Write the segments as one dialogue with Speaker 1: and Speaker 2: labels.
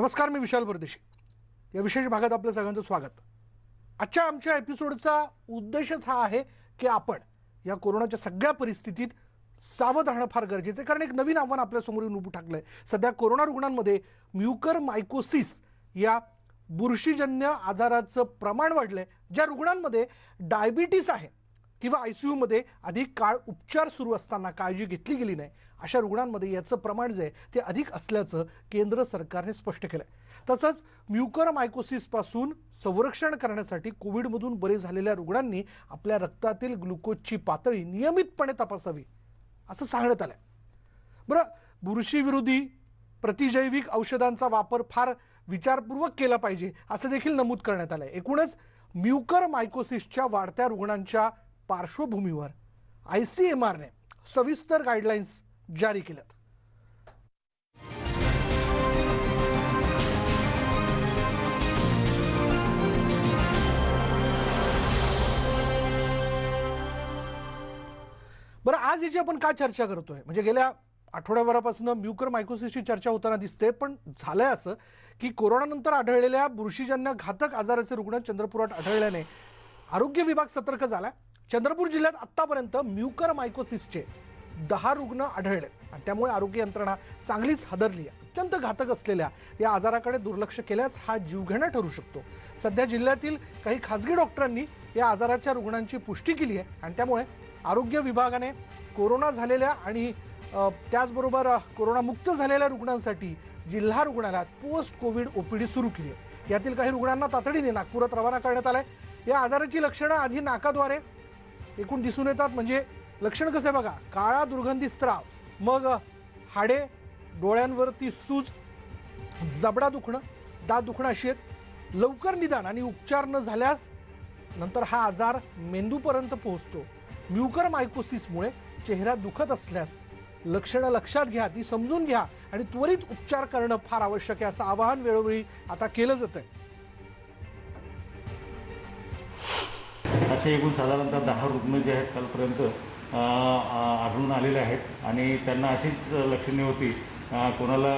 Speaker 1: नमस्कार, मी विशाल परदेशी. या विशेष भागात आपलं सगळ्यांचं स्वागत. आजच्या आमच्या एपिसोडचा उद्देशच हा आहे की आपण या कोरोनाच्या सगळ्या परिस्थितीत सावध राहणं फार गरजेचं आहे, कारण एक नवीन आव्हान आपल्या समोर येऊन उभं ठाकलंय. सध्या कोरोना रुग्णांमध्ये म्युकरमायकोसिस या बुरशीजन्य आजाराचं प्रमाण वाढलंय. ज्या रुग्णांमध्ये डायबिटीस आहे किंवा ICU मध्ये अधिक काळ उपचार सुरू असताना काळजी घेतली गेली नाही, अशा रुग्णांमध्ये याचं प्रमाण जे आहे ते अधिक असल्याचं केंद्र सरकारने स्पष्ट केलंय. तसंच म्युकरमायकोसिस पासून संरक्षण करण्यासाठी कोविडमधून बरे झालेल्या रुग्णांनी आपल्या रक्तातील ग्लुकोजची पातळी नियमितपणे तपासावी असं सांगण्यात आलंय. बरं, बुरशीविरोधी प्रतिजैविक औषधांचा वापर फार विचारपूर्वक केला पाहिजे असं देखील नमूद करण्यात आलंय. एकूणच म्युकरमायकोसिसच्या वाढत्या रुग्णांच्या पार्श्वभूमीवर ICMR ने सविस्तर गाईडलाईन्स जारी केल्यात. बरं, आज याची आपण का चर्चा करतोय, म्हणजे गेल्या आठवड्याभरापासून म्युकरमायकोसिसची चर्चा होताना दिसते. पण झालंय असं की कोरोनानंतर आढळलेल्या बुरशीजन्य घातक आजाराचे रुग्ण चंद्रपुरात आढळल्याने आरोग्य विभाग सतर्क झाला. चंद्रपूर जिल्ह्यात आतापर्यंत म्युकरमायकोसिसचे 10 रुग्ण आढळले आणि त्यामुळे आरोग्य यंत्रणा चांगलीच हादरली आहे. अत्यंत घातक असलेल्या या आजाराकडे दुर्लक्ष केल्यास हा जीवघेणा ठरू शकतो. सध्या जिल्ह्यातील काही खासगी डॉक्टरांनी या आजाराच्या रुग्णांची पुष्टी केली आहे आणि त्यामुळे आरोग्य विभागाने कोरोना झालेल्या आणि त्याचबरोबर कोरोनामुक्त झालेल्या रुग्णांसाठी जिल्हा रुग्णालयात पोस्ट कोविड OPD सुरू केली आहे. यातील काही रुग्णांना तातडीने नागपुरात रवाना करण्यात आलंय. या आजाराची लक्षणं आधी नाकाद्वारे एकूण दिसून येतात. म्हणजे लक्षण कसे बघा, काळा दुर्गंधी स्त्राव, मग हाडे, डोळ्यांवरती सूज, जबडा दुखणं, दात दुखणं अशी आहेत. लवकर निदान आणि उपचार न झाल्यास नंतर हा आजार मेंदूपर्यंत पोहोचतो. म्युकरमायकोसिसमुळे चेहरा दुखत असल्यास लक्षणं लक्षात घ्या, ती समजून घ्या आणि त्वरित उपचार करणं फार आवश्यक आहे असं आवाहन वेळोवेळी आता केलं जातंय.
Speaker 2: असे एकूण साधारणतः 10 रुग्ण जे आहेत कालपर्यंत आढळून आलेले आहेत आणि त्यांना अशीच लक्षणे होती. कोणाला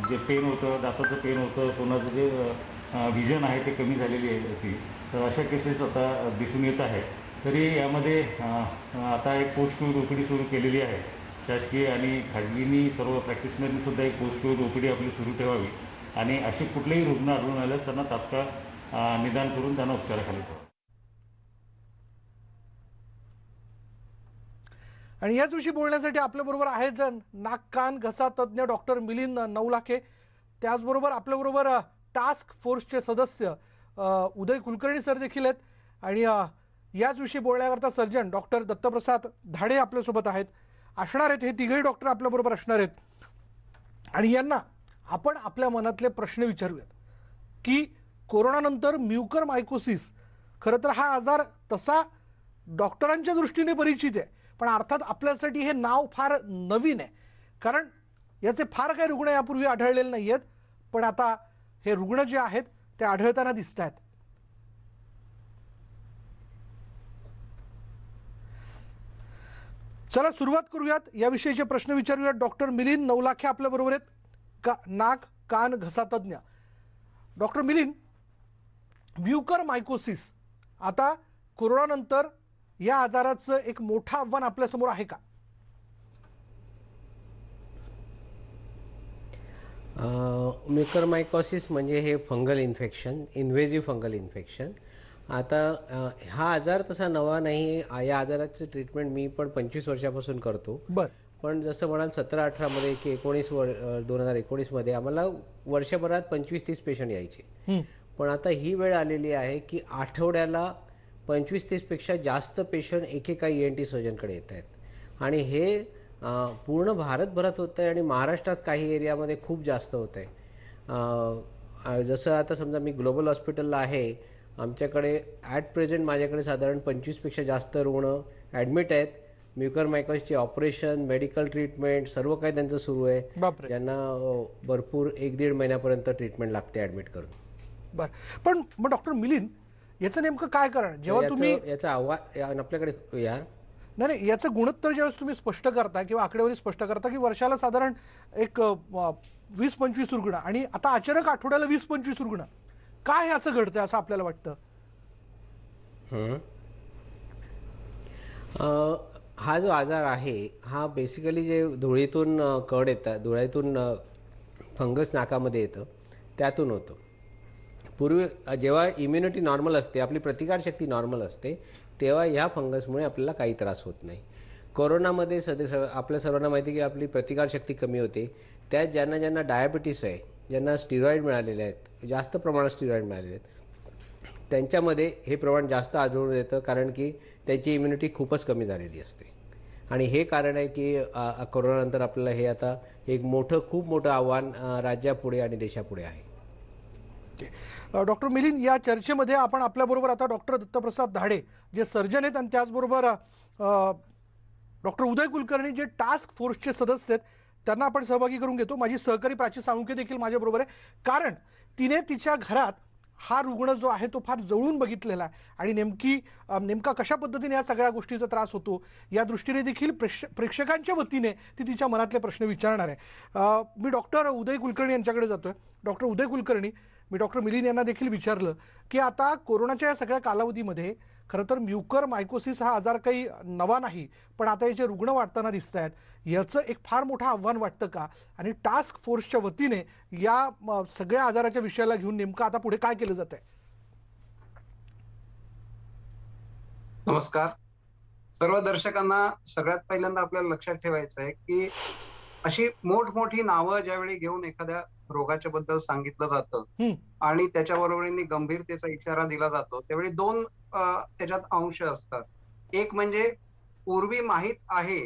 Speaker 2: जे पेन होतं, दाताचं पेन होतं, कोणाचं जे व्हिजन आहे ते कमी झालेली होती. तर अशा केसेस आता दिसून येत आहेत. तरी यामध्ये आता एक पोस्ट कोविड OPD सुरू केलेली आहे. शासकीय आणि खाजगीनी सर्व प्रॅक्टिसमॅननी सुद्धा एक पोस्ट कोविड OPD आपली सुरू ठेवावी आणि असे कुठलेही रुग्ण आढळून आल्यास त्यांना तात्काळ निदान करून त्यांना उपचाराखाली ठेवावे.
Speaker 1: आणि याच विषयी बोलण्यासाठी आपल्याबरोबर आहेत नाक कान घसा तज्ज्ञ डॉक्टर मिलिंद नवलाखे. त्याचबरोबर आपल्याबरोबर टास्क फोर्सचे सदस्य उदय कुलकर्णी सर देखील आहेत आणि याच विषयी बोलण्याकरता सर्जन डॉक्टर दत्तप्रसाद धाडे आपल्यासोबत आहेत असणार आहेत. हे तिघही डॉक्टर आपल्याबरोबर असणार आहेत आणि यांना आपण आपल्या मनातले प्रश्न विचारूयात की कोरोनानंतर म्युकरमायकोसिस, खरं तर हा आजार तसा डॉक्टरांच्या दृष्टीने परिचित आहे, पण अर्थात आपल्यासाठी हे नाव फार नवीन आहे, कारण याचे फार काही रुग्ण यापूर्वी आढळलेले नाही आहेत. पण आता हे रुग्ण जे आहेत ते आढळताना दिसत आहेत. चला सुरुवात करूयात, याविषयीचे प्रश्न विचारूयात. डॉक्टर मिलिंद नवलाखे आपल्याबरोबर आहेत, नाक कान घसा तज्ज्ञ. डॉक्टर मिलिंद, म्युकरमायकोसिस आता कोरोनानंतर या आजाराचं एक मोठं आव्हान आपल्यासमोर आहे का?
Speaker 3: म्युकरमायकोसिस म्हणजे हे fungal infection, invasive fungal infection. आता हा आजार तसा नवा नाही. या आजाराचं ट्रीटमेंट मी पण 25 वर्षापासून करतो.
Speaker 1: बरं,
Speaker 3: पण जसं म्हणाल 17-18 मध्ये की 2019 मध्ये आम्हाला वर्षभरात 25-30 पेशंट यायचे. पण आता ही वेळ आलेली आहे की आठवड्याला 25-30 पेक्षा जास्त पेशंट एकेका ENT सर्जनकडे येत आहेत आणि हे पूर्ण भारतभरात होत आहे आणि महाराष्ट्रात काही एरियामध्ये खूप जास्त होत आहे. जसं आता समजा मी ग्लोबल हॉस्पिटलला आहे, आमच्याकडे ॲट प्रेझेंट माझ्याकडे साधारण 25 पेक्षा जास्त रुग्ण ॲडमिट आहेत. म्युकरमायकोसिसचे ऑपरेशन, मेडिकल ट्रीटमेंट सर्व काही त्यांचं सुरू आहे, ज्यांना भरपूर 1-1.5 महिन्यापर्यंत ट्रीटमेंट लागते ॲडमिट करून.
Speaker 1: बरं, पण डॉक्टर मिलिंद, याचं नेमकं काय कारण जेव्हा तुम्ही
Speaker 3: याचा आव्हान आपल्याकडे या
Speaker 1: नाही, याचं गुणोत्तर ज्यावेळेस तुम्ही स्पष्ट करता किंवा आकडेवारी स्पष्ट करता की वर्षाला साधारण एक 20-25 रुग्ण आणि आता अचानक आठवड्याला 20-25 रुग्ण, काय हे असं घडतंय असं आपल्याला वाटतं?
Speaker 3: हा जो आजार आहे हा बेसिकली जे धुळीतून कड येतात, धुळ्यातून फंगस नाकामध्ये येतं, त्यातून होतं. पूर्वी जेव्हा इम्युनिटी नॉर्मल असते, आपली प्रतिकारशक्ती नॉर्मल असते, तेव्हा ह्या फंगसमुळे आपल्याला काही त्रास होत नाही. कोरोनामध्ये आपल्या सर्वांना माहिती आहे की आपली प्रतिकारशक्ती कमी होते. त्यात ज्यांना ज्यांना डायबिटीस आहे, ज्यांना स्टिरॉईड मिळालेले आहेत, जास्त प्रमाणात स्टिरॉईड मिळालेले आहेत, त्यांच्यामध्ये हे प्रमाण जास्त आढळून येतं, कारण की त्यांची इम्युनिटी खूपच कमी झालेली असते. आणि हे कारण आहे की कोरोनानंतर आपल्याला हे आता एक खूप मोठं आव्हान राज्यापुढे आणि देशापुढे आहे.
Speaker 1: डॉक्टर मिलिंद, या चर्चेमध्ये आपण आपल्याबरोबर आता डॉक्टर दत्तप्रसाद धाडे जे सर्जन आहेत आणि त्याचबरोबर डॉक्टर उदय कुलकर्णी जे टास्क फोर्सचे सदस्य आहेत त्यांना आपण सहभागी करून घेतो. माझी सहकारी प्राची साळुंखे देखील माझ्याबरोबर आहे, कारण तिने तिच्या घरात हा रुग्ण जो आहे तो फार जवळून बघितलेला आहे आणि नेमका कशा पद्धतीने या सगळ्या गोष्टीचा त्रास होतो या दृष्टीने देखील प्रेक्षकांच्या वतीने ती तिच्या मनातले प्रश्न विचारणार आहे. मी डॉक्टर उदय कुलकर्णी यांच्याकडे जातोय. डॉक्टर उदय कुलकर्णी, मी डॉक्टर मिलिंद यांना देखील विचारलं की आता कोरोनाच्या या सगळ्या कालावधीमध्ये खरं तर म्युकर मायकोसिस हा आजार काही नवा नाही, पण आता याचे रुग्ण वाढताना दिसत आहेत. याचं एक फार मोठं आव्हान वाटतं का, आणि टास्क फोर्सच्या वतीने या सगळ्या आजाराच्या विषयाला घेऊन नेमकं आता पुढे काय केलं जात आहे?
Speaker 4: नमस्कार. सर्व दर्शकांना सगळ्यात पहिल्यांदा आपल्याला लक्षात ठेवायचं आहे की अशी मोठमोठी नावं ज्यावेळी घेऊन एखाद्या रोगाच्या बद्दल सांगितलं जातं आणि त्याच्याबरोबरीने गंभीरतेचा इशारा दिला जातो, त्यावेळी दोन त्याच्यात अंश असतात. एक म्हणजे पूर्वी माहित आहे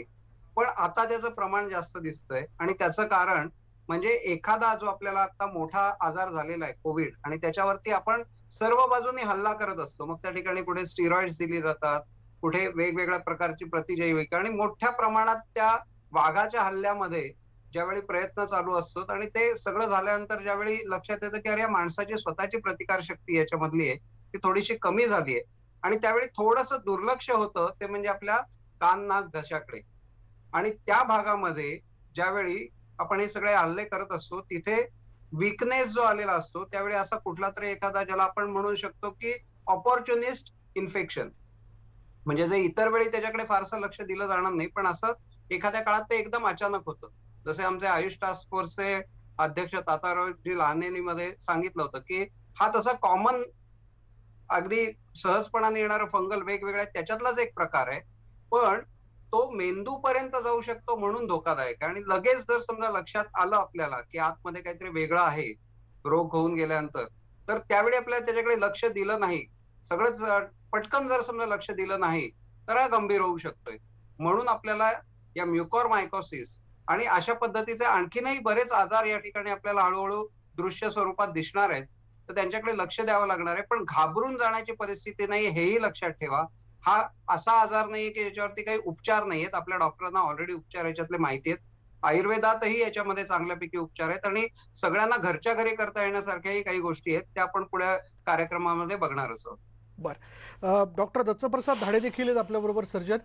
Speaker 4: पण आता त्याचं प्रमाण जास्त दिसतंय, आणि त्याचं कारण म्हणजे एखादा जो आपल्याला आता मोठा आजार झालेला आहे कोविड, आणि त्याच्यावरती आपण सर्व बाजूने हल्ला करत असतो. मग त्या ठिकाणी कुठे स्टिरॉइड्स दिली जातात, कुठे वेगवेगळ्या प्रकारची प्रतिजैविक, आणि मोठ्या प्रमाणात त्या वाघाच्या हल्ल्यामध्ये ज्यावेळी प्रयत्न चालू असतो आणि ते सगळं झाल्यानंतर ज्यावेळी लक्षात येतं की अरे या माणसाची स्वतःची प्रतिकारशक्ती याच्यामधली आहे ती थोडीशी कमी झाली आहे, आणि त्यावेळी थोडंसं दुर्लक्ष होतं, ते म्हणजे आपल्या कान नाक घशाकडे. आणि त्या भागामध्ये ज्यावेळी आपण हे सगळे हल्ले करत असतो तिथे विकनेस जो आलेला असतो, त्यावेळी असा कुठला तरी एखादा ज्याला आपण म्हणू शकतो की ऑपॉर्च्युनिस्ट इन्फेक्शन, म्हणजे जे इतर वेळी त्याच्याकडे फारसं लक्ष दिलं जाणार नाही, पण असं एखाद्या काळात ते एकदम अचानक होतं. जसे आमचे आयुष टास्क फोर्सचे अध्यक्ष तातारावजी लहानेनीमध्ये सांगितलं होतं की हा तसा कॉमन अगदी सहजपणाने येणारा फंगल वेगवेगळ्या त्याच्यातलाच एक प्रकार आहे, पण तो मेंदू पर्यंत जाऊ शकतो म्हणून धोकादायक आहे. आणि लगेच जर समजा लक्षात आलं आपल्याला की आतमध्ये काहीतरी वेगळं आहे रोग होऊन गेल्यानंतर, तर त्यावेळी आपल्याला त्याच्याकडे लक्ष दिलं नाही, सगळंच पटकन जर समजा लक्ष दिलं नाही तर हा गंभीर होऊ शकतोय. म्हणून आपल्याला या म्युकोरमायकोसिस आणि अशा पद्धतीचे आणखीनही बरेच आजार या ठिकाणी आपल्याला हळूहळू दृश्य स्वरूपात दिसणार आहेत, तर त्यांच्याकडे लक्ष द्यावं लागणार आहे. पण घाबरून जाण्याची परिस्थिती नाही, हेही लक्षात ठेवा. हा असा आजार नाहीये की याच्यावरती काही उपचार नाहीयेत. आपल्या डॉक्टरांना ऑलरेडी उपचार याच्यातले माहिती आहेत. आयुर्वेदातही याच्यामध्ये चांगल्यापैकी उपचार आहेत, आणि सगळ्यांना घरच्या घरी करता येण्यासारख्याही काही गोष्टी आहेत, त्या आपण पुढे कार्यक्रमामध्ये बघणारच आहोत.
Speaker 1: बरं, डॉक्टर दत्तप्रसाद धाडे देखील आहेत आपल्याबरोबर, सर्जन.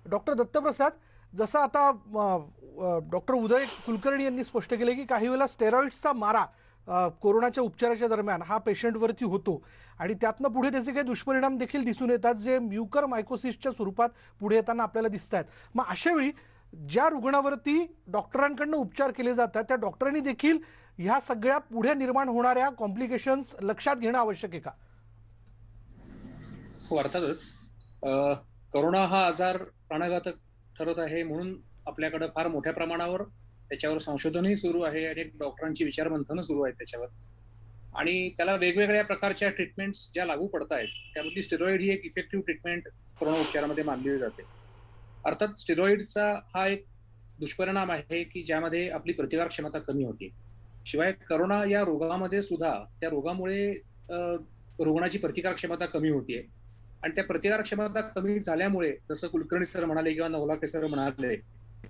Speaker 1: डॉक्टर दत्तप्रसाद, जसं आता डॉक्टर उदय कुलकर्णी यांनी स्पष्ट केले की काही वेळेला स्टेरॉइड्सचा मारा कोरोनाच्या उपचाराच्या दरम्यान हा पेशंटवरती होतो, आणि त्यातनं पुढे त्याचे काही दुष्परिणाम देखील दिसून येतात जे म्युकर मायकोसिसच्या स्वरूपात पुढे येताना आपल्याला दिसत आहेत. मग अशा वेळी ज्या रुग्णावरती डॉक्टरांकडनं उपचार केले जातात त्या डॉक्टरांनी देखील ह्या सगळ्या पुढे निर्माण होणाऱ्या कॉम्प्लिकेशन्स लक्षात घेणं आवश्यक आहे का?
Speaker 5: हो, अर्थातच. कोरोना हा आजार प्राणघातक ठरत आहे, म्हणून आपल्याकडे फार मोठ्या प्रमाणावर त्याच्यावर संशोधनही सुरू आहे आणि डॉक्टरांची विचारमंथनं सुरू आहेत त्याच्यावर. आणि त्याला वेगवेगळ्या प्रकारच्या ट्रीटमेंट्स ज्या लागू पडत आहेत, त्यामधली स्टेरॉइड ही एक इफेक्टिव्ह ट्रीटमेंट कोरोना उपचारामध्ये मानली जाते. अर्थात स्टेरॉइडचा हा एक दुष्परिणाम आहे की ज्यामध्ये आपली प्रतिकार क्षमता कमी होते. शिवाय कोरोना या रोगामध्ये सुद्धा त्या रोगामुळे रुग्णाची प्रतिकार क्षमता कमी होतीये, आणि त्या प्रतिकार क्षमता कमी झाल्यामुळे जसं कुलकर्णी सर म्हणाले किंवा नवलाखे सर म्हणाले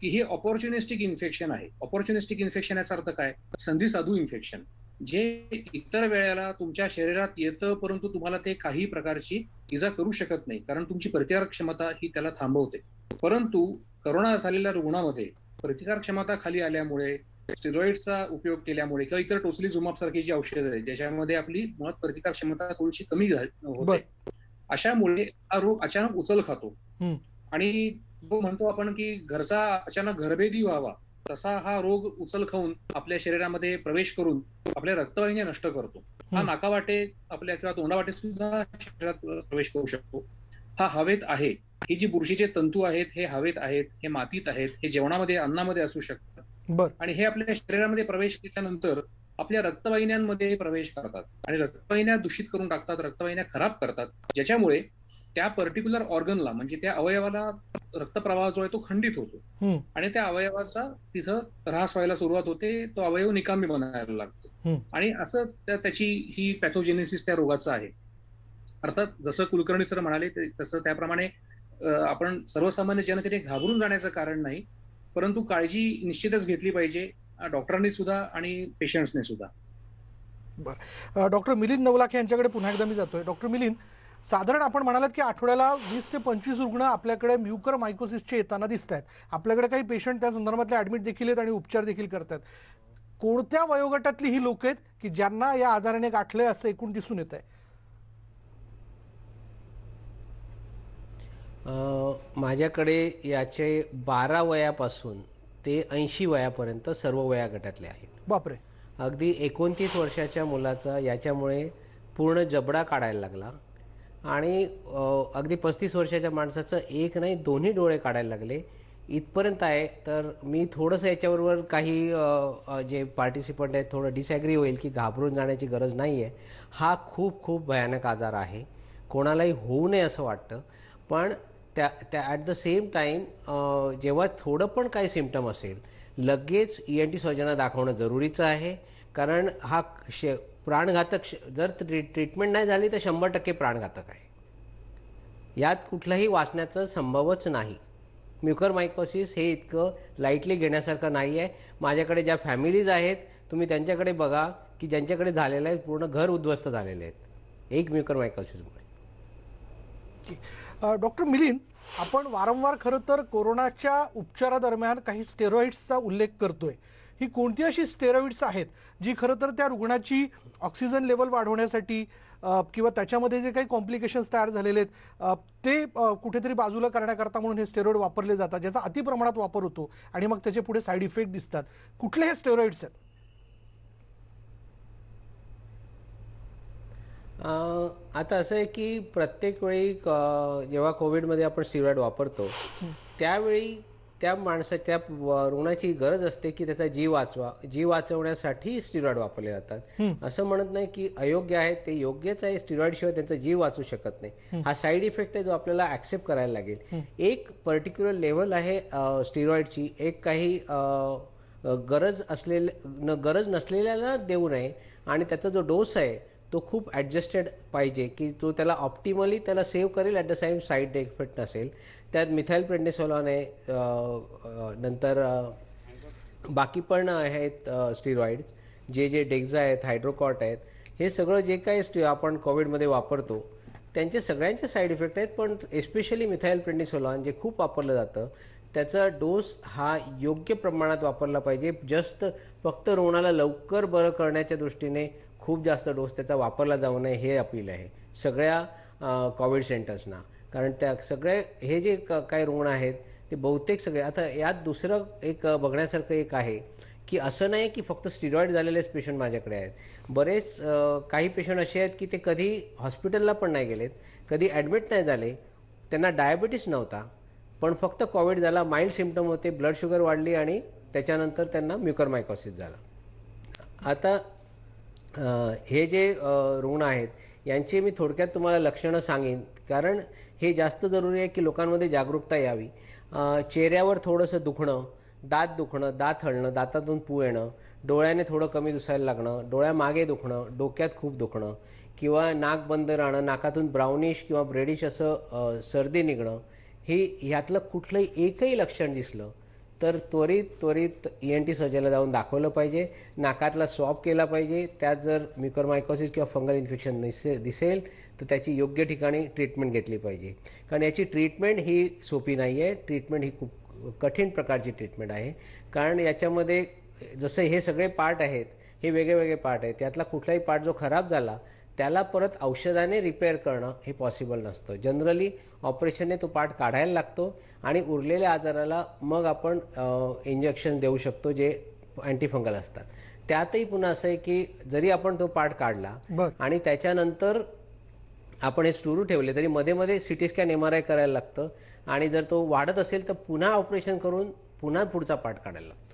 Speaker 5: की हे ऑपॉर्च्युनिस्टिक इन्फेक्शन आहे. ऑपॉर्च्युनिस्टिक इन्फेक्शन याचा अर्थ काय? संधी साधू इन्फेक्शन, जे इतर वेळेला तुमच्या शरीरात येतं परंतु तुम्हाला ते काही प्रकारची इजा करू शकत नाही, कारण तुमची प्रतिकार क्षमता ही त्याला थांबवते. परंतु कोरोना झालेल्या रुग्णामध्ये प्रतिकार क्षमता खाली आल्यामुळे स्टेरॉइड्सचा उपयोग केल्यामुळे किंवा इतर टोसिलिझुमाब सारखी जी औषधं आहेत ज्याच्यामध्ये आपली मुळात प्रतिकार क्षमता थोडीशी कमी होते, अशामुळे हा रोग अचानक उचल खातो. आणि जो म्हणतो आपण की घरचा अचानक घरभेदी व्हावा, तसा हा रोग उचल खाऊन आपल्या शरीरामध्ये प्रवेश करून आपल्या रक्तवाहिन्या नष्ट करतो. हा नाकावाटे आपल्या किंवा तोंडावाटे सुद्धा शरीरात प्रवेश करू शकतो. हा हवेत आहे. ही जी बुरशीचे तंतू आहेत हे हवेत आहेत, हे मातीत आहेत, हे जेवणामध्ये अन्नामध्ये असू शकतात. आणि हे आपल्या शरीरामध्ये प्रवेश केल्यानंतर आपल्या रक्तवाहिन्यांमध्ये प्रवेश करतात आणि रक्तवाहिन्या दूषित करून टाकतात, रक्तवाहिन्या खराब करतात, ज्याच्यामुळे त्या पर्टिक्युलर ऑर्गनला म्हणजे त्या अवयवाला रक्तप्रवाह जो आहे तो खंडित होतो आणि त्या अवयवाचा तिथं ऱ्हास व्हायला सुरुवात होते, तो अवयव निकामी बनायला लागतो. आणि असं त्याची ही पॅथोजेनेसिस त्या रोगाचं आहे. अर्थात जसं कुलकर्णी सर म्हणाले तसं त्याप्रमाणे आपण सर्वसामान्य जनतेने घाबरून जाण्याचं कारण नाही, परंतु काळजी निश्चितच घेतली पाहिजे, डॉक्टरांनी सुद्धा आणि पेशंट्सने सुद्धा.
Speaker 1: बरं, डॉक्टर मिलिंद नवलाख यांच्याकडे पुन्हा एकदा मी जातोय. डॉक्टर मिलिंद, साधारण आपण म्हणालात की आठवड्याला 20 ते 25 रुग्ण आपल्याकडे म्युकर मायकोसिसचे येताना दिसत आहेत. आपल्याकडे काही पेशंट त्या संदर्भातले ऍडमिट देखील आहेत आणि उपचार देखील करतात. कोणत्या वयोगटातली ही लोक आहेत की ज्यांना या आजाराने गाठले असं एकूण दिसून येत आहे?
Speaker 3: माझ्याकडे याचे 12 वयापासून ते 80 वयापर्यंत सर्व वयागटातले आहेत.
Speaker 1: बापरे.
Speaker 3: अगदी 29 वर्षाच्या मुलाचा याच्यामुळे पूर्ण जबडा काढायला लागला आणि अगदी 35 वर्षाच्या माणसाचं एक नाही दोन्ही डोळे काढायला लागले इथपर्यंत आहे. तर मी थोडंसं याच्याबरोबर काही जे पार्टिसिपंट आहेत थोडं डिसॲग्री होईल की घाबरून जाण्याची गरज नाही आहे. हा खूप खूप भयानक आजार आहे, कोणालाही होऊ नये असं वाटतं. पण त्या ॲट द सेम टाईम जेव्हा थोडं पण काही सिम्पटम असेल लगेच ENT सर्जनला दाखवणं जरुरीचं आहे, कारण हा प्राणघातक जर ट्रीटमेंट नाही झाली तर 100% प्राणघातक आहे. यात कुठलाही वाचण्याचं संभवच नाही. म्युकरमायकोसिस हे इतकं लाईटली घेण्यासारखं नाही आहे. माझ्याकडे ज्या फॅमिलीज आहेत तुम्ही त्यांच्याकडे बघा की ज्यांच्याकडे झालेलं आहे पूर्ण घर उद्ध्वस्त झालेले आहेत एक म्युकरमायकोसिसमुळे.
Speaker 1: डॉक्टर मिलिंद, आपण वारंवार खरं तर कोरोनाच्या उपचारादरम्यान काही स्टेरॉइड्सचा उल्लेख करतोय. ही कोणती अशी स्टेरॉइड्स आहेत जी खरं तर त्या रुग्णाची ऑक्सिजन लेवल वाढवण्यासाठी किंवा त्याच्यामध्ये जे काही कॉम्प्लिकेशन्स तयार झालेले आहेत ते कुठेतरी बाजूला करण्याकरता म्हणून हे स्टेरॉइड वापरले जातात, ज्याचा अतिप्रमाणात वापर होतो आणि मग त्याचे पुढे साईड इफेक्ट दिसतात? कुठले हे स्टेरॉइड्स आहेत?
Speaker 3: आता असं आहे की प्रत्येक वेळी जेव्हा कोविडमध्ये आपण स्टेरॉइड वापरतो त्यावेळी त्या त्या रुग्णाची गरज असते की त्याचा जीव वाचवण्यासाठी स्टेरॉइड वापरले जातात. असं म्हणत नाही की अयोग्य आहे, ते योग्यच आहे. स्टेरॉइडशिवाय त्यांचा जीव वाचू शकत नाही. हा साईड इफेक्ट आहे जो आपल्याला ॲक्सेप्ट करायला लागेल. एक पर्टिक्युलर लेवल आहे स्टेरॉइडची, एक काही गरज नसलेल्याला देऊ नये आणि त्याचा जो डोस आहे तो खूप ॲडजस्टेड पाहिजे की तो त्याला ऑप्टिमली त्याला सेव्ह करेल, at the same side effect नसेल. त्यात मिथाइल प्रेडनिसोलॉन आहे, नंतर बाकी पण आहेत स्टेरॉइड जे डेक्झा आहेत, हायड्रोकॉट आहेत. हे सगळं जे काही आपण कोविडमध्ये वापरतो त्यांचे सगळ्यांचे साईड इफेक्ट आहेत, पण एस्पेशली मिथाइल प्रेडनिसोलॉन जे खूप वापरलं जातं त्याचा डोस हा योग्य प्रमाणात वापरला पाहिजे. फक्त रुग्णाला लवकर बरं करण्याच्या दृष्टीने खूप जास्त डोस त्याचा वापरला जाऊ नये हे अपील आहे सगळ्या कोविड सेंटर्सना. कारण त्या सगळे हे जे काही रुग्ण आहेत ते बहुतेक सगळे, आता यात दुसरं एक बघण्यासारखं एक आहे की असं नाही की फक्त स्टेरॉइड झालेलेच पेशंट माझ्याकडे आहेत. बरेच काही पेशंट असे आहेत की ते कधी हॉस्पिटलला पण नाही गेलेत, कधी ॲडमिट नाही झाले, त्यांना डायबिटीस नव्हता पण फक्त कोविड झाला, माइल्ड सिम्पटम होते, ब्लड शुगर वाढली आणि त्याच्यानंतर त्यांना म्युकरमायकोसिस झाला. आता हे जे रुग्ण आहेत यांची मी थोडक्यात तुम्हाला लक्षणं सांगेन, कारण हे जास्त जरुरी आहे की लोकांमध्ये जागरूकता यावी. चेहऱ्यावर थोडंसं दुखणं, दात हलणं, दातातून पू येणं, डोळ्याने थोडं कमी दिसायला लागणं, डोळ्यामागे दुखणं, डोक्यात खूप दुखणं किंवा नाक बंद राहणं, नाकातून ब्राउनिश किंवा ब्रेडिश असं सर्दी निघणं, हे ह्यातलं कुठलंही एकही लक्षण दिसलं तर त्वरित ENT सर्जनला जाऊन दाखवलं पाहिजे. नाकातला स्वॅब केला पाहिजे. त्यात जर म्युकरमायकोसिस किंवा फंगल इन्फेक्शन दिसेल तर त्याची योग्य ठिकाणी ट्रीटमेंट घेतली पाहिजे. कारण याची ट्रीटमेंट ही सोपी नाही आहे. ट्रीटमेंट ही खूप कठीण प्रकारची ट्रीटमेंट आहे, कारण याच्यामध्ये जसं हे सगळे पार्ट आहेत, हे वेगळे वेगळे पार्ट आहेत, त्यातला कुठलाही पार्ट जो खराब झाला त्याला परत औषधाने रिपेअर करणं हे पॉसिबल नसतं. जनरली ऑपरेशनने तो पार्ट काढायला लागतो आणि उरलेल्या आजाराला मग आपण इंजेक्शन देऊ शकतो जे अँटीफंगल असतात. त्यातही पुन्हा असं आहे की जरी आपण तो पार्ट काढला
Speaker 1: बर
Speaker 3: आणि त्याच्यानंतर आपण हे सुरू ठेवले तरी मध्ये मध्ये सिटी स्कॅन MRI करायला लागतं आणि जर तो वाढत असेल तर पुन्हा ऑपरेशन करून पुन्हा पुढचा पार्ट काढायला लागतो.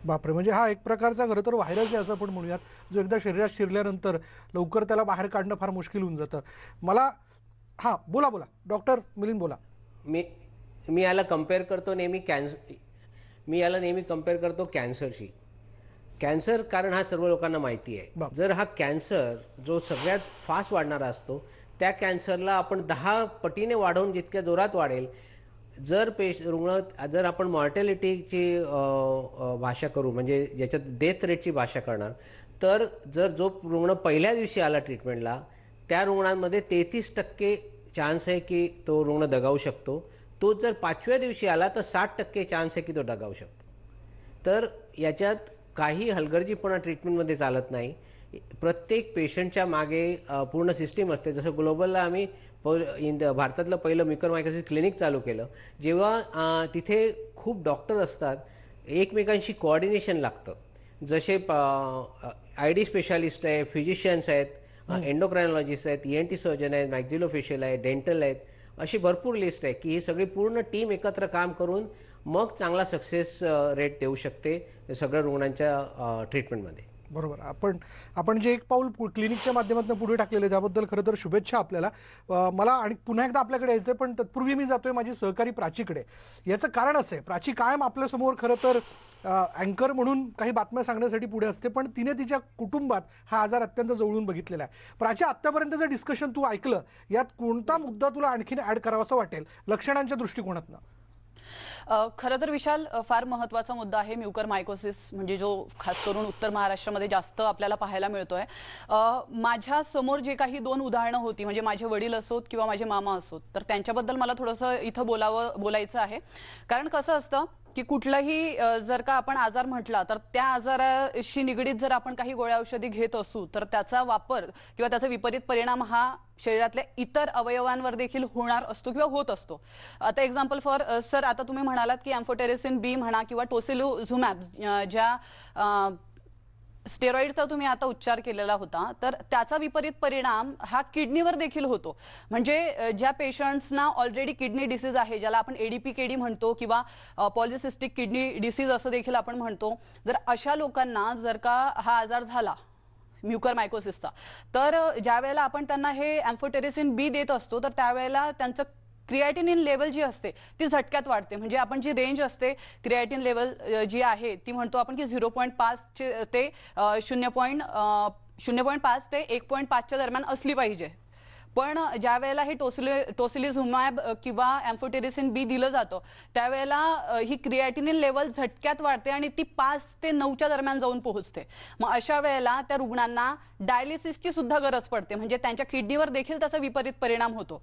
Speaker 1: बापरे, म्हणजे हा एक प्रकारचा खरं तर व्हायरस आहे असं आपण म्हणूयात, जो एकदा शरीरात शिरल्यानंतर लवकर त्याला बाहेर काढणं फार मुश्किल होऊन जातं. मला हां बोला बोला डॉक्टर मिलिंद बोला.
Speaker 3: मी मी याला कम्पेअर करतो नेहमी कॅन्सरशी. कॅन्सर कारण हा सर्व लोकांना माहिती आहे.
Speaker 1: बाप.
Speaker 3: जर हा कॅन्सर जो सगळ्यात फास्ट वाढणारा असतो त्या कॅन्सरला आपण 10 पटीने वाढवून जितक्या जोरात वाढेल, जर जर आपण मॉर्टॅलिटीची भाषा करू म्हणजे ज्याच्यात डेथ रेटची भाषा करणार, तर जर जो रुग्ण पहिल्या दिवशी आला ट्रीटमेंटला त्या रुग्णांमध्ये 33% चान्स आहे की तो रुग्ण दगावू शकतो. तो जर 5व्या दिवशी आला तर 60% चान्स आहे की तो दगावू शकतो. तर याच्यात काही हलगर्जीपणा ट्रीटमेंटमध्ये चालत नाही. प्रत्येक पेशंटच्या मागे पूर्ण सिस्टीम असते. जसं ग्लोबलला आम्ही भारतातलं पहिलं म्युकरमायकोसिस क्लिनिक चालू केलं, जेव्हा तिथे खूप डॉक्टर असतात, एकमेकांशी कोऑर्डिनेशन लागतं. जसे ID स्पेशालिस्ट आहे, फिजिशियन्स आहेत, एंडोक्रायनॉलॉजिस्ट आहेत, ENT सर्जन आहेत, मॅक्झिलोफेशियल आहे, डेंटल आहेत, अशी भरपूर लिस्ट आहे की ही सगळी पूर्ण टीम एकत्र काम करून मग चांगला सक्सेस रेट देऊ शकते सगळ्या रुग्णांच्या ट्रीटमेंटमध्ये.
Speaker 1: बरोबर. आपण जे एक पाऊल क्लिनिकच्या माध्यमातून पुढे टाकलेले त्याबद्दल खरं तर शुभेच्छा आपल्याला. मला आणि पुन्हा एकदा आपल्याकडे यायचं पण तत्पूर्वी मी जातोय माझी सहकारी प्राचीकडे. याचं कारण असं आहे, प्राची कायम आपल्यासमोर खरं तर अँकर म्हणून काही बातम्या सांगण्यासाठी पुढे असते, पण तिने तिच्या कुटुंबात हा आजार अत्यंत जवळून बघितलेला आहे. प्राची, आत्तापर्यंतचं डिस्कशन तू ऐकलं, यात कोणता मुद्दा तुला आणखीन ऍड करावासा वाटेल लक्षणांच्या दृष्टिकोनातनं?
Speaker 6: खरं तर विशाल, फार महत्त्वाचा मुद्दा आहे म्युकरमायकोसिस, म्हणजे जो खास करून उत्तर महाराष्ट्रामध्ये जास्त आपल्याला पाहायला मिळतोय. माझ्या समोर जे काही 2 उदाहरणं होती, म्हणजे माझे वडील असोत किंवा माझे मामा असोत, तर त्यांच्याबद्दल मला थोडंसं इथं बोलायचं आहे. कारण कसं असतं की कुठलाही जर का आपण आजार म्हटला तर त्या आजाराशी निगडीत जर आपण काही गोळ्या औषधी घेत असू तर त्याचा वापर किंवा त्याचा विपरीत परिणाम हा शरीरातल्या इतर अवयवांवर देखील होणार असतो किंवा होत असतो. आता एक्झाम्पल फॉर सर, आता तुम्ही म्हणालात की एम्फोटेरेसिन B म्हणा किंवा टोसिलिझुमॅब, ज्या स्टेरॉइडचा तुम्ही आता उच्चार केलेला होता, तर त्याचा विपरीत परिणाम हा किडनीवर देखील होतो. म्हणजे ज्या पेशंट्सना ऑलरेडी किडनी डिसीज आहे, ज्याला आपण ADPKD म्हणतो किंवा पॉलिसिस्टिक किडनी डिसीज असं देखील आपण म्हणतो, जर अशा लोकांना जर का हा आजार झाला म्युकरमायकोसिसचा, तर ज्या वेळेला आपण त्यांना हे एम्फोटेरेसिन B देत असतो तर त्यावेळेला त्यांचं क्रिएटिनिन लेवल जी असते ती झटक्यात वाढते. म्हणजे आपण जी रेंज असते क्रिएटिन लेवल जी आहे ती म्हणतो आपण की 0.5 ते 0.5 ते 1.5च्या दरम्यान असली पाहिजे. पण ज्या वेळेला हे टोसिलिझुमॅब किंवा एम्फोटेरेसिन B दिलं जातं त्यावेळेला ही क्रिएटिनिन लेवल झटक्यात वाढते आणि ती 5 ते 9च्या दरम्यान जाऊन पोहोचते. मग अशा वेळेला त्या रुग्णांना डायलिसिसची सुद्धा गरज पडते, म्हणजे त्यांच्या किडनीवर देखील त्याचा विपरीत परिणाम होतो.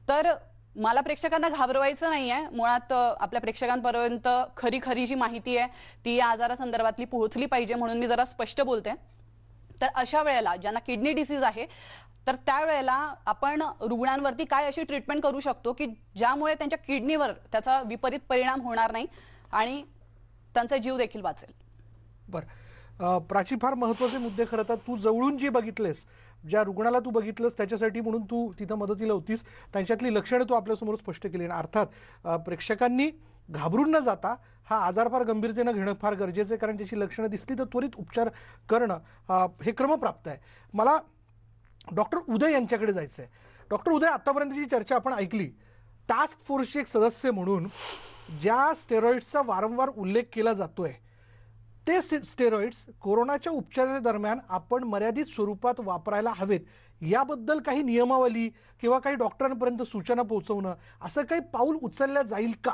Speaker 6: तर मला प्रेक्षकांना घाबरवायचं नाहीये, मुळात आपल्या प्रेक्षकांपर्यंत खरी जी माहिती आहे ती या आजारासंदर्भातली पोहोचली पाहिजे, म्हणून मी जरा स्पष्ट बोलते. तर अशा वेळेला ज्यांना किडनी डिसीज आहे तर त्यावेळेला आपण रुग्णांवरती काय अशी ट्रीटमेंट करू शकतो की ज्यामुळे त्यांच्या किडनीवर त्याचा विपरीत परिणाम होणार नाही आणि त्यांचा जीव देखील वाचेल.
Speaker 1: बरं प्राची, फार महत्त्वाचे मुद्दे खरं तर तू जवळून जी बघितलेस, ज्या रुग्णाला तू बघितलंस त्याच्यासाठी म्हणून तू तिथं मदतीला होतीस, त्यांच्यातली लक्षणं तू आपल्यासमोर स्पष्ट केली. आणि अर्थात प्रेक्षकांनी घाबरून न जाता हा आजार फार गंभीरतेनं घेणं फार गरजेचं आहे, कारण त्याची लक्षणं दिसली तर त्वरित उपचार करणं हे क्रमप्राप्त आहे. मला डॉक्टर उदय यांच्याकडे जायचं आहे. डॉक्टर उदय, आत्तापर्यंतची चर्चा आपण ऐकली, टास्क फोर्सचे एक सदस्य म्हणून ज्या स्टेरॉइड्सचा वारंवार उल्लेख केला जातोय ते स्टेरॉइड्स कोरोनाच्या उपचारादरम्यान आपण मर्यादित स्वरूपात वापरायला हवेत, याबद्दल काही नियमावली किंवा काही डॉक्टरांपर्यंत सूचना पोहोचवणं असं काही पाऊल उचलल्या जाईल का?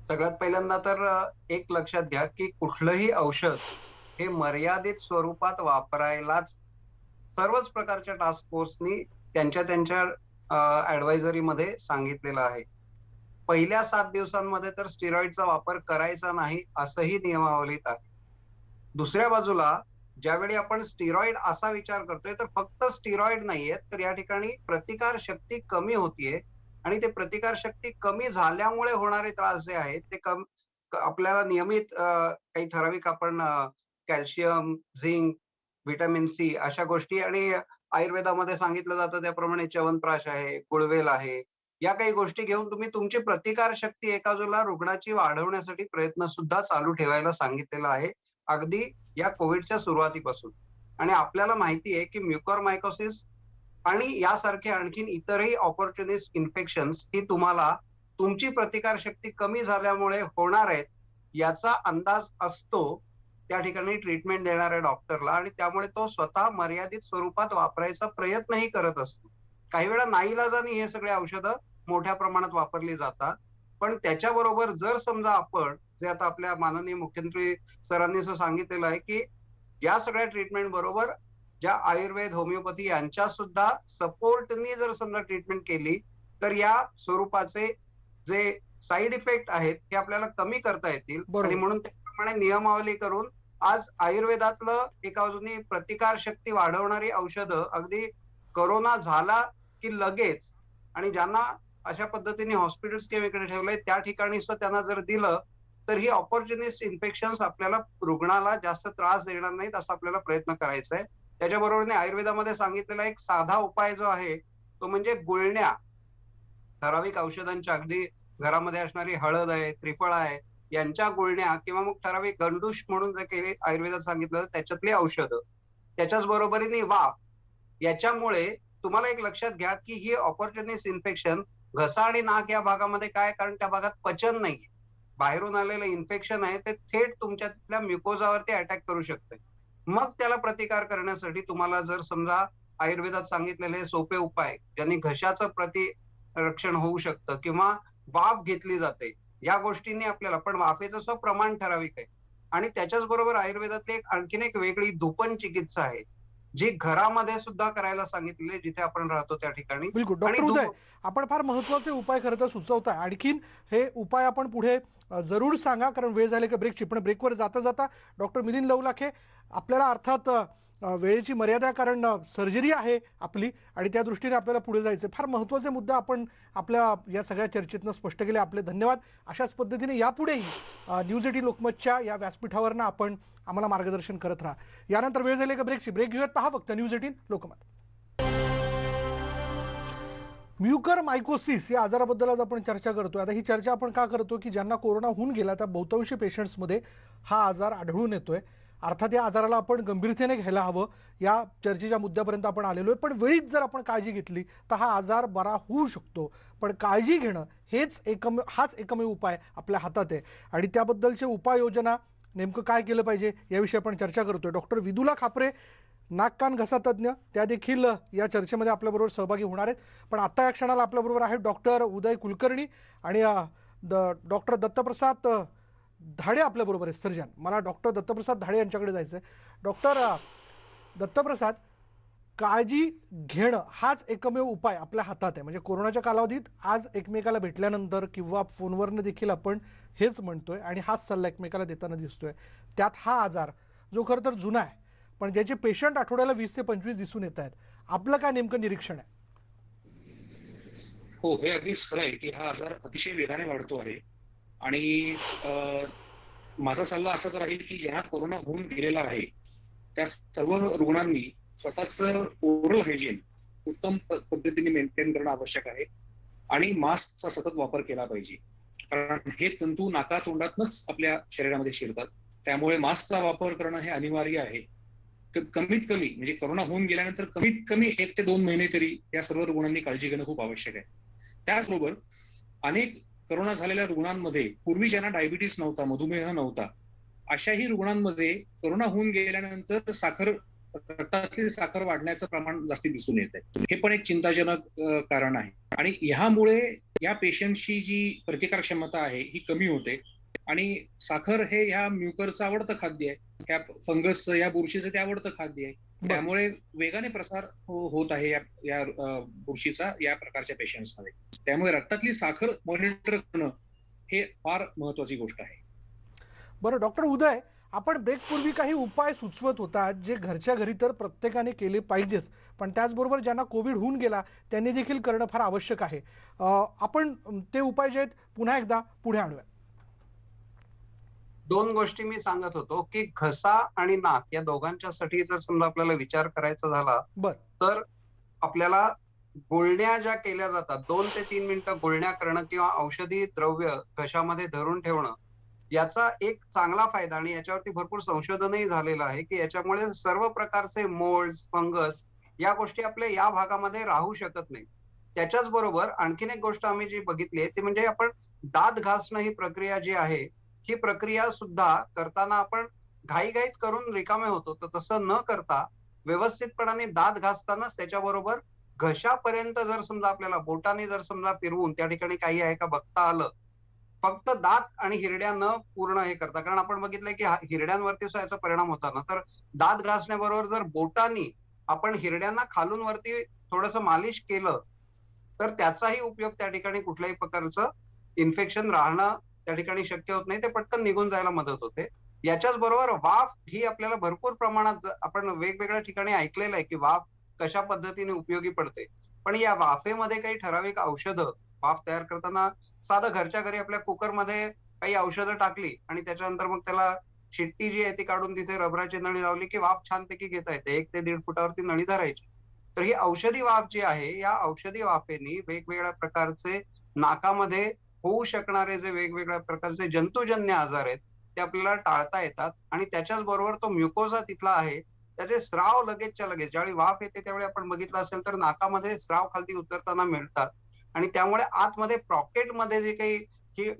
Speaker 4: सगळ्यात पहिल्यांदा तर एक लक्षात घ्या की कुठलंही औषध हे मर्यादित स्वरूपात वापरायलाच सर्वच प्रकारच्या टास्क फोर्सनी त्यांच्या ऍडवायझरीमध्ये सांगितलेलं आहे. पहिल्या 7 दिवसांमध्ये तर स्टिरॉइडचा वापर करायचा नाही असंही नियमावलीत आहे. दुसऱ्या बाजूला ज्यावेळी आपण स्टिरॉइड असा विचार करतोय तर फक्त स्टिरॉइड नाहीये, तर या ठिकाणी प्रतिकार शक्ती कमी होतीये आणि ते प्रतिकार शक्ती कमी झाल्यामुळे होणारे त्रास जे आहेत ते आपल्याला नियमित काही ठराविक आपण कॅल्शियम, झिंक, व्हिटॅमिन सी अशा गोष्टी आणि आयुर्वेदामध्ये सांगितलं जातं त्याप्रमाणे च्यवनप्राश आहे, गुळवेल आहे. या काही गोष्टी घेऊन तुम्ही तुमची प्रतिकार शक्ती एका बाजूला रुग्णाची वाढवण्यासाठी प्रयत्न सुद्धा चालू ठेवायला सांगितलेला आहे. अगदी या कोविडच्या सुरुवातीपासून. आणि आपल्याला माहिती आहे की म्युकरमायकोसिस आणि यासारखे आणखीन इतरही ऑपॉर्च्युनिस्ट इन्फेक्शन्स ही तुम्हाला तुमची प्रतिकार शक्ती कमी झाल्यामुळे होणार आहेत याचा अंदाज असतो त्या ठिकाणी ट्रीटमेंट देणाऱ्या डॉक्टरला आणि त्यामुळे तो स्वतः मर्यादित स्वरूपात वापरायचा प्रयत्नही करत असतो. काही वेळा नाईलाजाने हे सगळे औषधं मोठ्या प्रमाणात वापरली जातात. पण त्याच्याबरोबर जर समजा आपण जे आता आपल्या माननीय मुख्यमंत्री सरांनी असं सांगितलेलं आहे की या सगळ्या ट्रीटमेंट बरोबर ज्या आयुर्वेद, होमिओपॅथी यांच्या सुद्धा सपोर्टनी जर समजा ट्रीटमेंट केली तर या स्वरूपाचे जे साईड इफेक्ट आहेत हे आपल्याला कमी करता येतील. आणि म्हणून त्याप्रमाणे नियमावली करून आज आयुर्वेदातलं एका बाजूनी प्रतिकार शक्ती वाढवणारी औषधं अगदी कोरोना झाला की लगेच आणि ज्यांना अशा पद्धतीने हॉस्पिटल स्कीमकडे ठेवलंय त्या ठिकाणी सुद्धा त्यांना जर दिलं तर ही ऑपॉर्च्युनिस्ट इन्फेक्शन्स आपल्याला रुग्णाला जास्त त्रास देणार नाहीत असा आपल्याला प्रयत्न करायचा आहे. त्याच्याबरोबरने आयुर्वेदामध्ये सांगितलेला एक साधा उपाय जो आहे तो म्हणजे गुळण्या, ठराविक औषधांच्या अगदी घरामध्ये असणारी हळद आहे, त्रिफळ आहे यांच्या गुळण्या किंवा मग ठराविक गंडूश म्हणून जे काही आयुर्वेदात सांगितलं त्याच्यातली औषधं, त्याच्याच बरोबरीने वाफ, याच्यामुळे तुम्हाला एक लक्षात घ्या की ही ऑपॉर्च्युनिस्ट इन्फेक्शन घसा आणि नाक या भागामध्ये काय, कारण त्या भागात पचन नाहीये, बाहेरून आलेलं इन्फेक्शन आहे ते थेट तुमच्या तिथल्या म्युकोजावरती अटॅक करू शकते. मग त्याला प्रतिकार करण्यासाठी तुम्हाला जर समजा आयुर्वेदात सांगितलेले सोपे उपाय ज्यांनी घशाचं प्रतिरक्षण होऊ शकतं किंवा वाफ घेतली जाते या गोष्टींनी आपल्याला, पण वाफेचं सुद्धा प्रमाण ठराविक आहे. आणि त्याच्याच बरोबर आयुर्वेदातली आणखीन एक वेगळी धूपन चिकित्सा आहे जी घरामध्ये सुद्धा करायला सांगितलेली जिथे आपण राहतो त्या ठिकाणी.
Speaker 1: बिलकुल डॉक्टर उदय, आपण फार महत्वाचे उपाय खरं तर सुचवताय. आणखीन हे उपाय आपण पुढे जरूर सांगा कारण वेळ झाली का ब्रेकची. पण ब्रेकवर जाता जाता डॉक्टर मिलिंद लवलाखे, आपल्याला अर्थात वेळेची मर्यादा कारण सर्जरी आहे आपली आणि त्या दृष्टीने आपल्याला पुढे जायचं. फार महत्त्वाचे मुद्दे आपण आपल्या या सगळ्या चर्चेतनं स्पष्ट केले. आपले धन्यवाद. अशाच पद्धतीने यापुढेही न्यूज 18 लोकमतच्या या व्यासपीठावरनं आपण आम्हाला मार्गदर्शन करत राहा. यानंतर वेळ झाली का ब्रेकची. ब्रेक घेऊयात. पहा फक्त न्यूज 18 लोकमत. म्युकरमायकोसिस या आजाराबद्दल आज आपण चर्चा करतोय. आता ही चर्चा आपण का करतो की ज्यांना कोरोना होऊन गेला त्या बहुतांशी पेशंट्समध्ये हा आजार आढळून येतोय. अर्थात या आजाराला आपण गंभीरतेने घ्यायला हवं. या चर्चेच्या मुद्द्यापर्यंत आपण आलेलो आहे. पण वेळीच जर आपण काळजी घेतली तर हा आजार बरा होऊ शकतो. पण काळजी घेणं हाच एकमेव उपाय आपल्या हातात आहे. आणि त्याबद्दलचे उपाययोजना नेमकं काय केलं पाहिजे याविषयी आपण चर्चा करतोय. डॉक्टर विदुला खापरे, नाक कान घसा तज्ज्ञ, त्या देखील या चर्चेमध्ये आपल्याबरोबर सहभागी होणार आहेत. पण आता या क्षणाला आपल्याबरोबर आहेत डॉक्टर उदय कुलकर्णी आणि डॉक्टर दत्तप्रसाद धाडे आपल्याबरोबर आहेत, सर्जन. मला डॉक्टर दत्तप्रसाद धाडे यांच्याकडे जायचं आहे. डॉक्टर दत्तप्रसाद, काळजी घेणं हाच एकमेव उपाय आपल्या हातात आहे. म्हणजे कोरोनाच्या कालावधीत आज एकमेकाला भेटल्यानंतर किंवा फोनवरनं देखील आपण हेच म्हणतोय आणि हाच सल्ला एकमेकाला देताना दिसतोय. त्यात हा आजार जो खरं तर जुना आहे पण ज्याचे पेशंट आठवड्याला 20 ते 25 दिसून येत आहेत. आपलं काय नेमकं निरीक्षण आहे?
Speaker 5: हो, हे अगदीच खरं आहे की हा आजार अतिशय वेगाने वाढतो आहे आणि माझा सल्ला असाच राहील की ज्यांना कोरोना होऊन गेलेला आहे त्या सर्व रुग्णांनी स्वतःच ओरल हायजीन उत्तम पद्धतीने मेंटेन करणं आवश्यक आहे आणि मास्कचा सतत वापर केला पाहिजे. कारण हे तंतू नाका तोंडातनच आपल्या शरीरामध्ये शिरतात. त्यामुळे मास्कचा वापर करणं हे अनिवार्य आहे. कमीत कमी म्हणजे कोरोना होऊन गेल्यानंतर कमीत कमी 1 ते 2 महिने तरी या सर्व रुग्णांनी काळजी घेणं खूप आवश्यक आहे. त्याचबरोबर अनेक कोरोना झालेल्या रुग्णांमध्ये पूर्वी ज्यांना डायबिटीस नव्हता, मधुमेह नव्हता, अशाही रुग्णांमध्ये कोरोना होऊन गेल्यानंतर रक्तातली साखर वाढण्याचं प्रमाण जास्ती दिसून येत आहे. हे पण एक चिंताजनक कारण आहे. आणि ह्यामुळे या पेशंटची जी प्रतिकार क्षमता आहे ही कमी होते आणि साखर हे ह्या म्युकरचं आवडतं खाद्य आहे, ह्या फंगसचं, या बुरशीचं ते आवडतं खाद्य आहे. त्यामुळे वेगाने प्रसार होत आहे या बुरशीचा या प्रकारच्या पेशंट्समध्ये. त्यामुळे रक्तातली साखर मॉनिटर करणं हे फार महत्वाची गोष्ट आहे.
Speaker 1: बरं डॉक्टर उदय, आपण ब्रेकपूर्वी काही उपाय सुचवत होता जे घरच्या घरी तर प्रत्येकाने केले पाहिजेच, पण त्याचबरोबर ज्यांना कोविड होऊन गेला त्यांनी देखील करणं फार आवश्यक आहे. आपण ते उपाय जे आहेत पुन्हा एकदा पुढे आणूया.
Speaker 4: दोन गोष्टी मी सांगत होतो की घसा आणि नाक या दोघांच्यासाठी जर समजा आपल्याला विचार करायचा झाला
Speaker 1: बरं.
Speaker 4: तर आपल्याला गुळण्या ज्या केल्या जातात 2 ते 3 मिनिटं गुळण्या करणं किंवा औषधी द्रव्य घशामध्ये धरून ठेवणं, याचा एक चांगला फायदा आणि याच्यावरती भरपूर संशोधनही झालेलं आहे की याच्यामुळे सर्व प्रकारचे मोल्ड्स, फंगस या गोष्टी आपल्या या भागामध्ये राहू शकत नाही. त्याच्याच बरोबर आणखीन एक गोष्ट आम्ही जी बघितली आहे ती म्हणजे आपण दात घासणं ही प्रक्रिया जी आहे, ही प्रक्रिया सुद्धा करताना आपण घाईघाईत करून रिकामे होतो. तर तसं न करता व्यवस्थितपणाने दात घासतानाच त्याच्याबरोबर घशापर्यंत जर समजा आपल्याला बोटाने जर समजा फिरवून त्या ठिकाणी काही आहे का बघता आलं, फक्त दात आणि हिरड्या न पूर्ण हे करता, कारण आपण बघितलंय की हिरड्यांवरती सुद्धा याचा परिणाम होता ना, तर दात घासण्याबरोबर जर बोटानी आपण हिरड्यांना खालून वरती थोडंसं मालिश केलं तर त्याचाही उपयोग त्या ठिकाणी कुठल्याही प्रकारचं इन्फेक्शन राहणं त्या ठिकाणी शक्य होत नाही, ते पटकन निघून जायला मदत होते. याच्याच बरोबर वाफ ही आपल्याला भरपूर प्रमाणात आपण वेगवेगळ्या ठिकाणी ऐकलेलं आहे की वाफ कशा पद्धतीने उपयोगी पडते, पण या वाफेमध्ये काही ठराविक औषधं वाफ तयार करताना साधं घरच्या घरी आपल्या कुकरमध्ये काही औषधं टाकली आणि त्याच्यानंतर मग त्याला शिट्टी जी आहे ती काढून तिथे रबराची नळी लावली की वाफ छानपैकी घेता येते. 1 ते 1.5 फुटावरती नळी धरायची. तर ही औषधी वाफ जी आहे, या औषधी वाफेनी वेगवेगळ्या प्रकारचे नाकामध्ये होऊ शकणारे जे वेगवेगळ्या प्रकारचे जंतुजन्य आजार आहेत ते आपल्याला टाळता येतात आणि त्याच्याच बरोबर तो म्युकोझा तिथला आहे त्याचे स्राव लगेचच्या लगेच ज्यावेळी वाफ येते त्यावेळी आपण बघितलं असेल तर नाकामध्ये स्राव खालती उतरताना मिळतात आणि त्यामुळे आतमध्ये पॉकेटमध्ये जे काही ही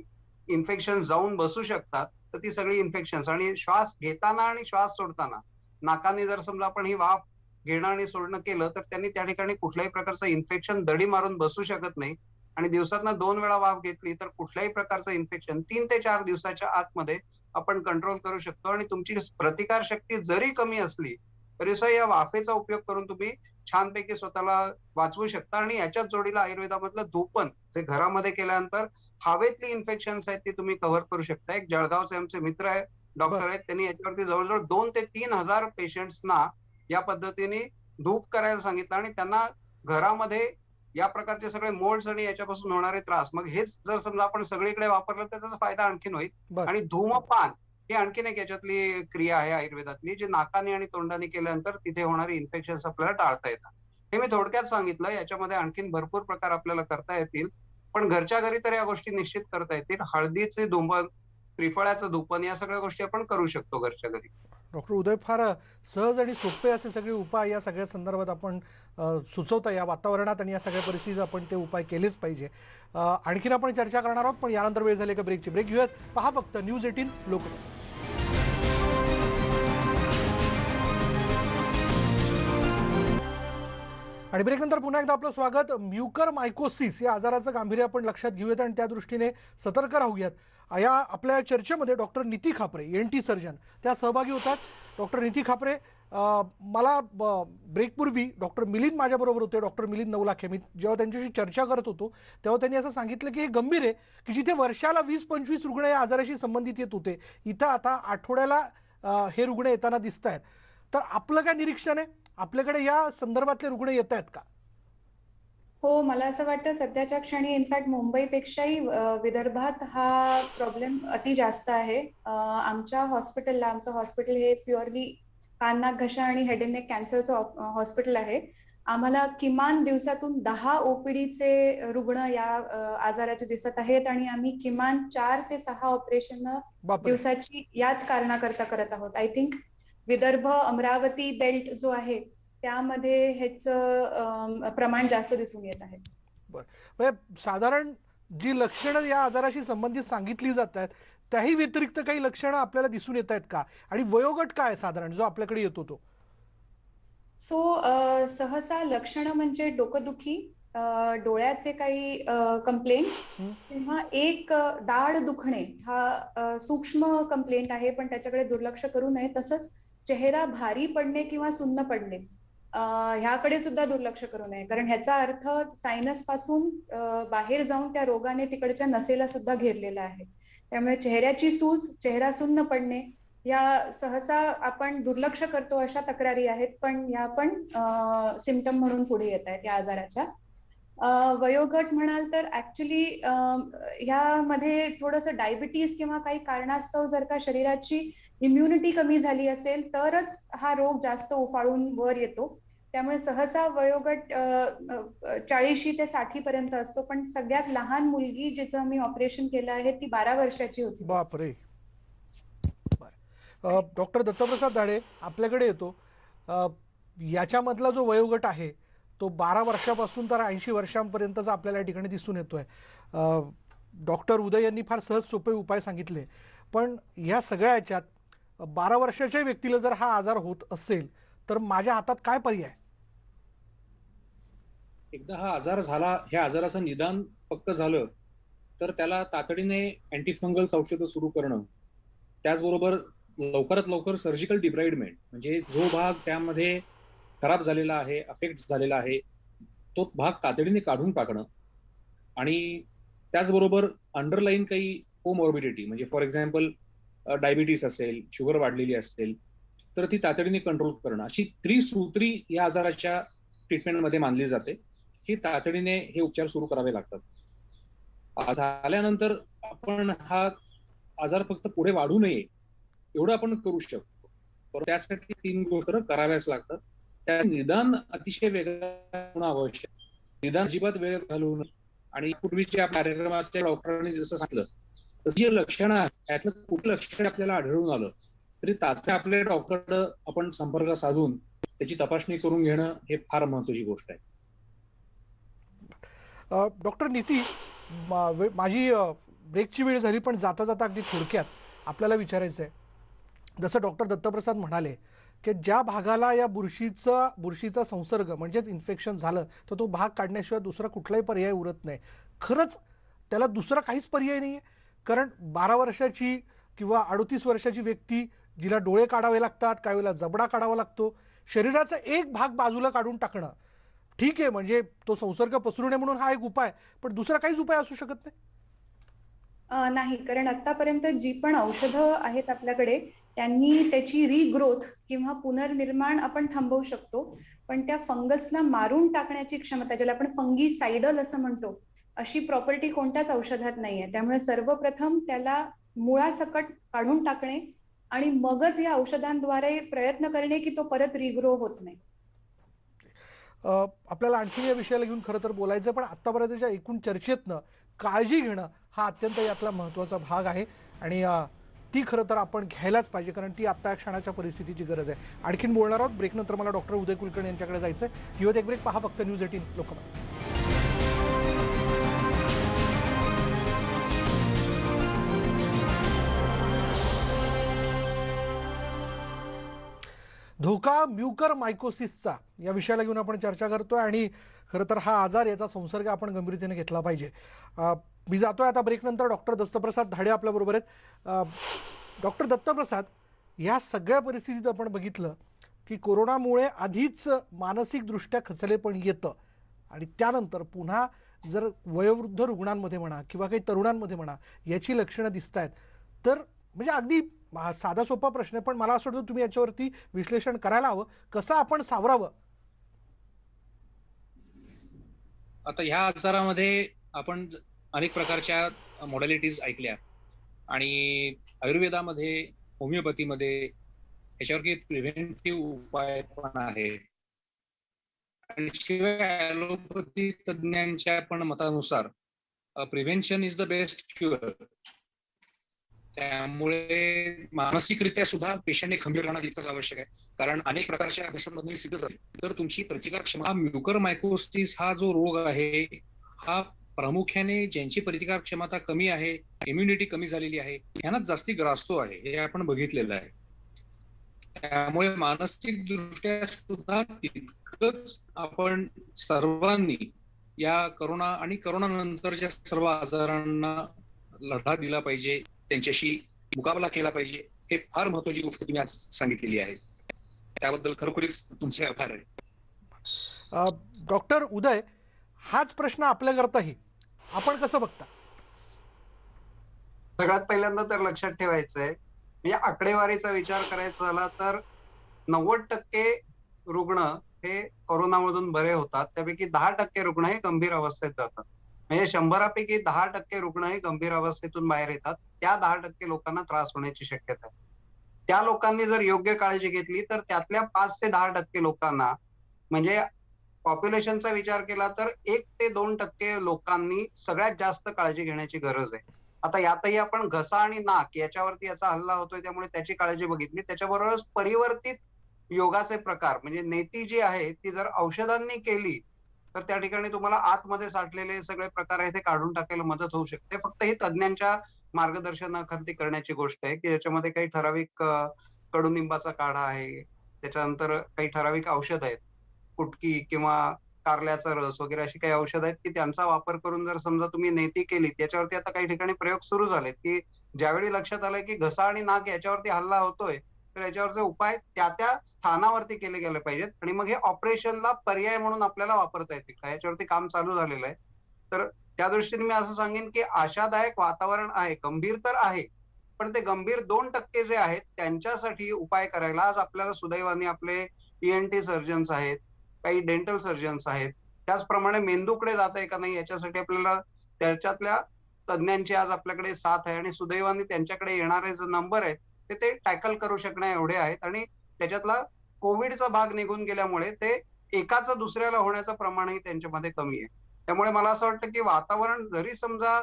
Speaker 4: इन्फेक्शन जाऊन बसू शकतात तर ती सगळी इन्फेक्शन्स आणि श्वास घेताना आणि श्वास सोडताना नाकाने जर समजा आपण ही वाफ घेणं आणि सोडणं केलं तर त्यांनी त्या ठिकाणी कुठल्याही प्रकारचं इन्फेक्शन दडी मारून बसू शकत नाही आणि दिवसातनं 2 वेळा वाफ घेतली तर कुठल्याही प्रकारचं इन्फेक्शन 3 ते 4 दिवसाच्या आतमध्ये आपण कंट्रोल करू शकतो आणि तुमची प्रतिकार शक्ती जरी कमी असली तरी सुद्धा या वाफेचा उपयोग करून तुम्ही छानपैकी स्वतःला वाचवू शकता. आणि याच्याच जोडीला आयुर्वेदामधलं धूपन जे घरामध्ये केल्यानंतर हवेतली इन्फेक्शन्स आहेत ती तुम्ही कव्हर करू शकता. एक जळगावचे आमचे मित्र आहेत, डॉक्टर आहेत, त्यांनी याच्यावरती जवळजवळ 2 ते 3,000 पेशंट्सना या पद्धतीने धूप करायला सांगितलं आणि त्यांना घरामध्ये या प्रकारचे सगळे मोल्ड्स आणि याच्यापासून होणारे त्रास, मग हेच जर समजा आपण सगळीकडे वापरलं तर त्याचा फायदा आणखीन होईल. आणि धूमपान ही आणखीन एक याच्यातली क्रिया आहे आयुर्वेदातली जी नाकाने आणि तोंडाने केल्यानंतर तिथे होणारी इन्फेक्शन्स आपल्याला टाळता येतात. हे मी थोडक्यात सांगितलं. याच्यामध्ये आणखीन भरपूर प्रकार आपल्याला करता येतील, पण घरच्या घरी तर या गोष्टी निश्चित करता येतील. हळदीचे धुंपन, त्रिफळाचं धुंपन या सगळ्या गोष्टी आपण करू शकतो घरच्या घरी.
Speaker 1: डॉक्टर उदय, फार सहज आणि सोपे असे सगळे उपाय या सगळ्या संदर्भात आपण सुचवता या वातावरणात आणि या सगळ्या परिस्थितीत आपण ते उपाय केलेच पाहिजे. आणखीन आपण चर्चा करणार आहोत, पण यानंतर वेळ झाली का ब्रेकची. ब्रेक घेऊयात. पहा फक्त न्यूज 18 लोकमत. आणि ब्रेकनंतर पुन्हा एकदा आपलं स्वागत. म्युकरमायकोसिस या आजाराचं गांभीर्य आपण लक्षात घेऊयात आणि त्या दृष्टीने सतर्क राहूयात. या आपल्या चर्चेमध्ये डॉक्टर नीती खापरे, ENT सर्जन, त्या सहभागी होतात. डॉक्टर नीती खापरे, मला ब्रेकपूर्वी डॉक्टर मिलिंद माझ्याबरोबर होते, डॉक्टर मिलिंद नवलाखे. मी जेव्हा त्यांच्याशी चर्चा करत होतो तेव्हा त्यांनी असं सांगितलं की हे गंभीर आहे की जिथे वर्षाला 20-25 रुग्ण या आजाराशी संबंधित येत होते, इथं आता आठवड्याला हे रुग्ण येताना दिसत आहेत. तर आपलं काय निरीक्षण आहे? आपल्याकडे या संदर्भातले रुग्ण येत आहेत का?
Speaker 7: हो, मला असं वाटतं सध्याच्या क्षणी इनफॅक्ट मुंबईपेक्षाही विदर्भात हा प्रॉब्लेम अति जास्त आहे. आमच्या हॉस्पिटलला, आमचं हॉस्पिटल हे प्युअरली कान, नाक, घसा आणि हेड अँड नेक कॅन्सरचं हॉस्पिटल आहे. आम्हाला किमान दिवसातून 10 OPDचे रुग्ण या आजाराचे दिसत आहेत आणि आम्ही किमान 4 ते 6 ऑपरेशन दिवसाची याच कारणाकरता करत आहोत. I think Vidarbha, Amravati belt जो आहे त्यामध्ये ह्याचं प्रमाण जास्त दिसून येत आहे.
Speaker 1: बरं, साधारण जी लक्षणं या आजाराशी संबंधित सांगितली जात आहेत त्याही व्यतिरिक्त काही लक्षणं आपल्याला दिसून येत आहेत का? आणि वयोगट काय साधारण जो आपल्याकडे येतो तो?
Speaker 7: सहसा लक्षणं म्हणजे डोकंदुखी, डोळ्याचे काही कंप्लेंट्स किंवा एक दाढ दुखणे हा सूक्ष्म कंप्लेंट आहे, पण त्याच्याकडे दुर्लक्ष करू नये. तसंच चेहरा भारी पडणे किंवा सुन्न पडणे ह्याकडे सुद्धा दुर्लक्ष करू नये, कारण ह्याचा अर्थ सायनस पासून बाहेर जाऊन त्या रोगाने तिकडच्या नसेला सुद्धा घेरलेला आहे. त्यामुळे चेहऱ्याची सूज, चेहरा सुन्न पडणे या सहसा आपण दुर्लक्ष करतो अशा तक्रारी आहेत, पण या पण सिम्पटम म्हणून पुढे येत आहेत या आजाराच्या. वयोगट म्हणाल तर ऍक्च्युली ह्यामध्ये थोडंसं डायबिटीज किंवा काही कारणास्तव जर का शरीराची इम्युनिटी कमी झाली असेल तरच हा रोग जास्त उफाळून वर येतो. त्यामुळे सहसा वयोगट 40 ते 60 पर्यंत असतो, पण सगळ्यात लहान मुलगी जिचं मी ऑपरेशन केलं आहे ती 12 वर्षाची होती.
Speaker 1: बापरे. डॉक्टर दत्तप्रसाद धाडे आपल्याकडे येतो. याच्यामधला जो वयोगट आहे तो 12 वर्षापासून तर 80 वर्षांपर्यंतचा आपल्याला या ठिकाणी दिसून येतोय. डॉक्टर उदय यांनी फार सहज सोपे उपाय सांगितले, पण या सगळ्या याच्यात 12 वर्षाच्या व्यक्तीला जर हा आजार होत असेल तर माझ्या हातात काय पर्याय?
Speaker 5: एकदा हा आजार झाला, ह्या आजाराचं निदान पक्क झालं तर त्याला तातडीने अँटीफंगल्स औषधं सुरू करणं, त्याचबरोबर लवकरात लवकर सर्जिकल डिब्राइडमेंट म्हणजे जो भाग त्यामध्ये खराब झालेला आहे, अफेक्ट झालेला आहे, तो भाग तातडीने काढून टाकणं, आणि त्याचबरोबर अंडरलाईन काही कोमॉर्बिडिटी म्हणजे फॉर एक्झाम्पल डायबिटीस असेल, शुगर वाढलेली असेल तर ती तातडीने कंट्रोल करणं, अशी त्रिसूत्री या आजाराच्या ट्रीटमेंटमध्ये मानली जाते. ही तातडीने हे उपचार सुरू करावे लागतात. झाल्यानंतर आपण हा आजार फक्त पुढे वाढू नये एवढं आपण करू शकतो, पण त्यासाठी 3 गोष्टी कराव्याच लागतात. त्या निदान अतिशय वेगळं होणं आवश्यक, निदान अजिबात वेळ घालवून, आणि पूर्वीच्या आपल्या कार्यक्रमाच्या डॉक्टरांनी जसं सांगितलं तशी जे लक्षणं आहेत त्यातलं कुठलं लक्षण आपल्याला आढळून आलं तरी तात्काळ आपल्या डॉक्टरकडे आपण संपर्क साधून त्याची तपासणी करून घेणं हे फार महत्त्वाची गोष्ट आहे.
Speaker 1: डॉक्टर नीती, माझी ब्रेकची वेळ झाली, पण जाता जाता अगदी थोडक्यात आपल्याला विचारायचं आहे, जसं डॉक्टर दत्तप्रसाद म्हणाले की ज्या भागाला या बुरशीचा संसर्ग म्हणजेच इन्फेक्शन झालं तर तो भाग काढण्याशिवाय दुसरा कुठलाही पर्याय उरत नाही. खरंच त्याला दुसरा काहीच पर्याय नाही आहे, कारण 12 वर्षाची किंवा 38 वर्षाची व्यक्ती जिला डोळे काढावे लागतात, काही वेळेला जबडा काढावा लागतो, शरीराचा एक भाग बाजूला काढून टाकणं ठीक आहे, म्हणजे तो संसर्ग पसरू नये म्हणून हा एक उपाय, पण दुसरा काहीच उपाय असू शकत नाही.
Speaker 7: नाही, कारण आतापर्यंत जी पण औषधं आहेत आपल्याकडे त्यांनी त्याची रिग्रोथ किंवा पुनर्निर्माण आपण थांबवू शकतो, पण त्या फंगसला मारून टाकण्याची क्षमता, ज्याला आपण फंगीसाइडल असं म्हणतो, अशी प्रॉपर्टी कोणत्याच औषधात नाहीये. त्यामुळे सर्वप्रथम त्याला मुळासकट काढून टाकणे आणि मगच या औषधांद्वारे प्रयत्न करणे की तो परत रिग्रो होत नाही.
Speaker 1: आपल्याला आणखी या विषयाला घेऊन खरं तर बोलायचं, पण आतापर्यंतच्या एकूण चर्चेतनं काळजी घेणं हा अत्यंत यातला महत्त्वाचा भाग आहे, आणि ती खरं तर आपण घ्यायलाच पाहिजे, कारण ती आत्ता या क्षणाच्या परिस्थितीची गरज आहे. आणखीन बोलणार आहोत. ब्रेकनंतर मला डॉक्टर उदय कुलकर्णी यांच्याकडे जायचं आहे. घेऊयात एक ब्रेक. पहा फक्त न्यूज 18 लोकमत. धोका म्युकरमायकोसिसचा या विषयाला घेऊन आपण चर्चा करतोय, आणि खरं तर हा आजार, याचा संसर्ग आपण गंभीरतेने घेतला पाहिजे. मी जातोय आता ब्रेकनंतर. डॉक्टर दत्तप्रसाद धाडे आपल्याबरोबर आहेत. डॉक्टर दत्तप्रसाद, या सगळ्या परिस्थितीत आपण बघितलं की कोरोनामुळे आधीच मानसिकदृष्ट्या खचलेपण येतं, आणि त्यानंतर पुन्हा जर वयोवृद्ध रुग्णांमध्ये म्हणा किंवा काही तरुणांमध्ये म्हणा याची लक्षणं दिसत आहेत, तर म्हणजे अगदी साधा सोपा प्रश्न आहे, पण मला असं वाटतं तुम्ही याच्यावरती विश्लेषण करायला हवं. कसं आपण सावरावं?
Speaker 5: आता ह्या आजारामध्ये आपण अनेक प्रकारच्या मॉडॅलिटीज ऐकल्या, आणि आयुर्वेदामध्ये, होमिओपॅथीमध्ये याच्यावर काही प्रिव्हेंटिव्ह उपाय पण आहेत, आणि शिवाय ॲलोपॅथी तज्ञांच्या पण मतानुसार prevention is the best cure. त्यामुळे मानसिकरित्या सुद्धा पेशंटने खंबीर राहणं तितकंच आवश्यक आहे, कारण अनेक प्रकारच्या अभ्यासांमधून सिद्ध झाले तर तुमची प्रतिकार क्षमता, म्युकरमायकोसिस हा जो रोग आहे हा प्रामुख्याने ज्यांची प्रतिकार क्षमता कमी आहे, इम्युनिटी कमी झालेली आहे, ह्यांनाच जास्ती ग्रासतो आहे, हे आपण बघितलेलं आहे. त्यामुळे मानसिक दृष्ट्या सुद्धा तितकंच आपण सर्वांनी या करोना आणि करोना नंतरच्या सर्व आजारांना लढा दिला पाहिजे, त्यांच्याशी मुकाबला केला पाहिजे. हे फार महत्वाची गोष्ट तुम्ही आज सांगितलेली आहे, त्याबद्दल खरोखरीच तुमचे आभार आहे.
Speaker 1: डॉक्टर उदय, हाच प्रश्न आपल्याकरताही, आपण कसं बघता?
Speaker 4: सगळ्यात पहिल्यांदा तर लक्षात ठेवायचं आहे, म्हणजे आकडेवारीचा विचार करायचा झाला तर 90% रुग्ण हे कोरोनामधून बरे होतात. त्यापैकी 10% रुग्ण हे गंभीर अवस्थेत जातात. म्हणजे 100पैकी 10% रुग्ण हे गंभीर अवस्थेतून बाहेर येतात. त्या 10% लोकांना त्रास होण्याची शक्यता आहे. त्या लोकांनी जर योग्य काळजी घेतली तर त्यातल्या 5 ते 10% लोकांना, म्हणजे पॉप्युलेशनचा विचार केला तर 1 ते 2% लोकांनी सगळ्यात जास्त काळजी घेण्याची गरज आहे. आता यातही आपण घसा आणि नाक याच्यावरती याचा हल्ला होतोय त्यामुळे त्याची काळजी बघितली. त्याच्याबरोबरच परिवर्तित योगाचे प्रकार, म्हणजे नेती जी आहे ती जर औषधांनी केली तर त्या ठिकाणी तुम्हाला आतमध्ये साठलेले सगळे प्रकार आहे ते काढून टाकायला मदत होऊ शकते. फक्त ही तज्ञांच्या मार्गदर्शनाखाली करण्याची गोष्ट आहे, की याच्यामध्ये काही ठराविक कडुनिंबाचा काढा आहे, त्याच्यानंतर काही ठराविक औषध आहेत, कुटकी किंवा कारल्याचा रस वगैरे अशी काही औषध आहेत, की त्यांचा वापर करून जर समजा तुम्ही नेती केली, त्याच्यावरती आता काही ठिकाणी प्रयोग सुरू झालेत, की ज्यावेळी लक्षात आलंय की घसा आणि नाक याच्यावरती हल्ला होतोय, तर याच्यावरचे उपाय त्या स्थानावरती केले गेले पाहिजेत आणि मग हे ऑपरेशनला पर्याय म्हणून आपल्याला वापरता येतील का, याच्यावरती काम चालू झालेलं आहे. तर त्या दृष्टीने मी असं सांगेन की आशादायक वातावरण आहे. गंभीर तर आहे, पण ते गंभीर 2% जे आहेत त्यांच्यासाठी उपाय करायला आज आपल्याला सुदैवाने आपले ENT सर्जन्स आहेत, काही डेंटल सर्जन्स आहेत. त्याचप्रमाणे मेंदूकडे जातंय का नाही याच्यासाठी आपल्याला त्याच्यातल्या तज्ञांची आज आपल्याकडे साथ आहे आणि सुदैवाने त्यांच्याकडे येणारे जो नंबर आहेत ते टॅकल करू शकण्या एवढे आहेत आणि त्याच्यातला कोविडचा भाग निघून गेल्यामुळे ते एकाचं दुसऱ्याला होण्याचं प्रमाणही त्यांच्यामध्ये कमी आहे. त्यामुळे मला असं वाटतं की वातावरण जरी समजा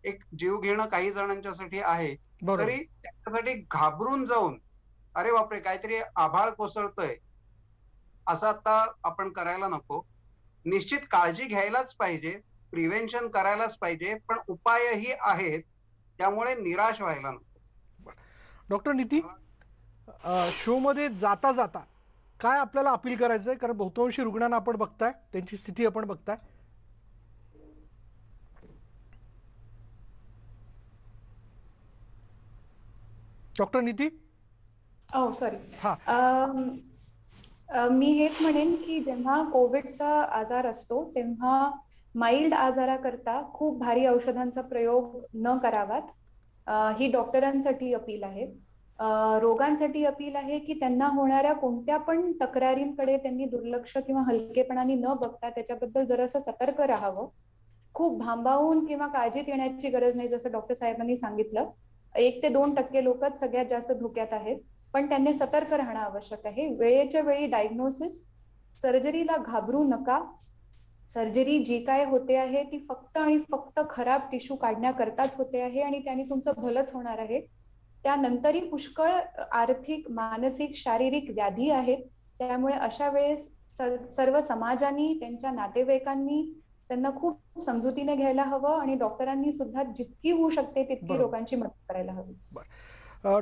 Speaker 4: एक जीव घेणं काही जणांच्यासाठी आहे,
Speaker 1: बरोबर.
Speaker 4: तरी त्याच्यासाठी घाबरून जाऊन अरे बापरे काहीतरी आभाळ कोसळतंय असं आता आपण करायला नको. निश्चित काळजी घ्यायलाच पाहिजे, प्रिव्हेन्शन करायलाच पाहिजे, पण उपायही आहेत, त्यामुळे निराश व्हायला नको.
Speaker 1: डॉक्टर नीती, शो मध्ये जाता जाता काय आपल्याला अपील करायचंय? कारण बहुतांशी रुग्णांना आपण बघताय, त्यांची स्थिती आपण बघताय. डॉक्टर नीती?
Speaker 7: सॉरी.
Speaker 1: हा,
Speaker 7: मी हेच म्हणेन की जेव्हा कोविडचा आजार असतो तेव्हा माइल्ड आजाराकरता खूप भारी औषधांचा प्रयोग न करावात. ही डॉक्टरांसाठी अपील आहे. रोगांसाठी अपील आहे की त्यांना होणाऱ्या कोणत्या पण तक्रारींकडे त्यांनी दुर्लक्ष किंवा हलकेपणाने न बघता त्याच्याबद्दल जरासं सतर्क राहावं. खूप भांबावून किंवा काळजीत येण्याची गरज नाही. जसं डॉक्टर साहेबांनी सांगितलं, 1 ते 2% लोकच सगळ्यात जास्त धोक्यात आहेत, पण त्यांनी सतर्क राहणं आवश्यक आहे. वेळेच्या वेळी डायग्नोसिस, सर्जरीला घाबरू नका. सर्जरी जी काय होते आहे ती फक्त आणि फक्त खराब टिश्यू काढण्याकरताच होते आहे आणि त्याने तुमचं भलंच होणार आहे. त्यानंतरही पुष्कळ आर्थिक, मानसिक, शारीरिक व्याधी आहेत. त्यामुळे अशा वेळेस सर्व समाजाने, त्यांच्या नातेवाईकांनी त्यांना खूप समजुतीने घ्यायला हवं आणि डॉक्टरांनी सुद्धा जितकी होऊ शकते तितकी लोकांची मदत करायला हवी.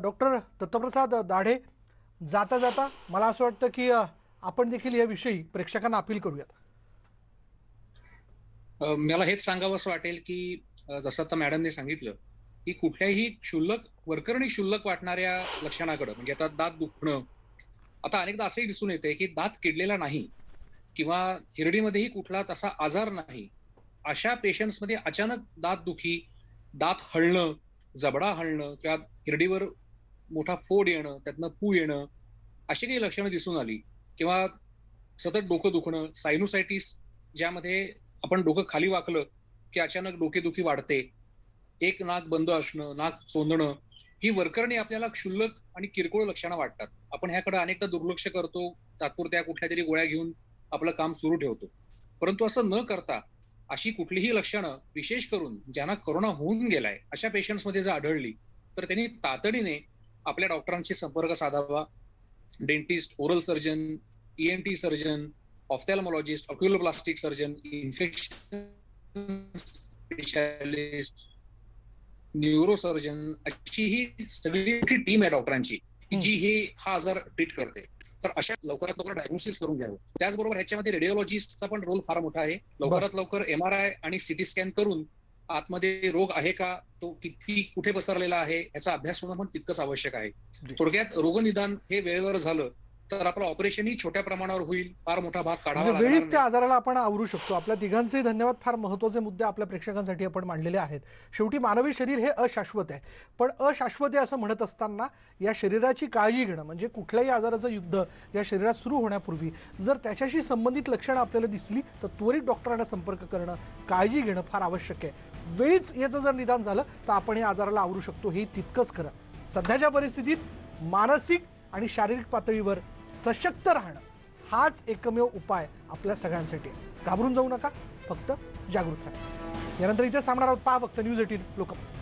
Speaker 1: डॉक्टर दत्तप्रसाद दाढे, जाता जाता मला असं वाटतं की आपण देखील याविषयी प्रेक्षकांना अपील करूयात.
Speaker 5: मला हेच सांगावं असं वाटेल की जसं आता मॅडमने सांगितलं की कुठल्याही वरकरणी क्षुल्लक वाटणाऱ्या लक्षणाकडे, म्हणजे आता दात दुखणं, आता अनेकदा असंही दिसून येते की दात किडलेला नाही किंवा हिरडीमध्येही कुठला तसा आजार नाही, अशा पेशंट्समध्ये अचानक दात दुखी, दात हलणं, जबडा हलणं किंवा हिरडीवर मोठा फोड येणं, त्यातनं पू येणं, अशी काही लक्षणं दिसून आली किंवा सतत डोकं दुखणं, सायनुसायटिस, ज्यामध्ये आपण डोकं खाली वाकलं की अचानक डोकेदुखी वाढते, एक नाक बंद असणं, नाक चोंदणं, ही वरकरणी आपल्याला क्षुल्लक आणि किरकोळ लक्षणं वाटतात. आपण ह्याकडे अनेकदा दुर्लक्ष करतो, तात्पुरत्या कुठल्या तरी गोळ्या घेऊन आपलं काम सुरू ठेवतो. परंतु असं न करता अशी कुठलीही लक्षणं, विशेष करून ज्यांना कोरोना होऊन गेलाय अशा पेशंट्समध्ये जर आढळली तर त्यांनी तातडीने आपल्या डॉक्टरांशी संपर्क साधावा. Dentist, oral surgeon, ENT surgeon, ophthalmologist, oculoplastic surgeon, infection specialist, neurosurgeon, अशी ही सगळी मोठी टीम आहे डॉक्टरांची जी हा आजार ट्रीट करते. तर अशा लवकरात लवकर डायग्नोसिस करून घ्यावं. त्याचबरोबर ह्याच्यामध्ये रेडिओलॉजिस्टचा पण रोल फार मोठा आहे. लवकरात लवकर MRI आणि CT स्कॅन करून आतमध्ये रोग आहे का, तो किती कुठे पसरलेला आहे याचा अभ्यास होणं पण तितकंच आवश्यक आहे. थोडक्यात रोगनिदान हे वेळेवर झालं तर आपलं ऑपरेशनही छोट्या प्रमाणावर होईल, फार मोठा भाग काढावा
Speaker 1: म्हणजे
Speaker 5: लागणार
Speaker 1: वेळीच त्या
Speaker 5: नाही.
Speaker 1: आजाराला आपण आवरू शकतो. आपल्या तिघांचेही धन्यवाद. फार महत्त्वाचे मुद्दे आपल्या प्रेक्षकांसाठी आपण मांडलेले आहेत. शेवटी मानवी शरीर हे अशाश्वत आहे, पण अशाश्वत आहे असं म्हणत असताना या शरीराची काळजी घेणं म्हणजे कुठल्याही आजाराचं युद्ध या शरीरात सुरू होण्यापूर्वी जर त्याच्याशी संबंधित लक्षणं आपल्याला दिसली तर त्वरित डॉक्टरांना संपर्क करणं, काळजी घेणं फार आवश्यक आहे. वेळीच याचं जर निदान झालं तर आपण या आजाराला आवरू शकतो, हे तितकंच खरं. सध्याच्या परिस्थितीत मानसिक आणि शारीरिक पातळीवर सशक्त राहणं हाच एकमेव उपाय आपल्या सगळ्यांसाठी आहे. घाबरून जाऊ नका, फक्त जागृत राहा. यानंतर इथे थांबणार आहोत. पहा फक्त न्यूज 18 लोकमत.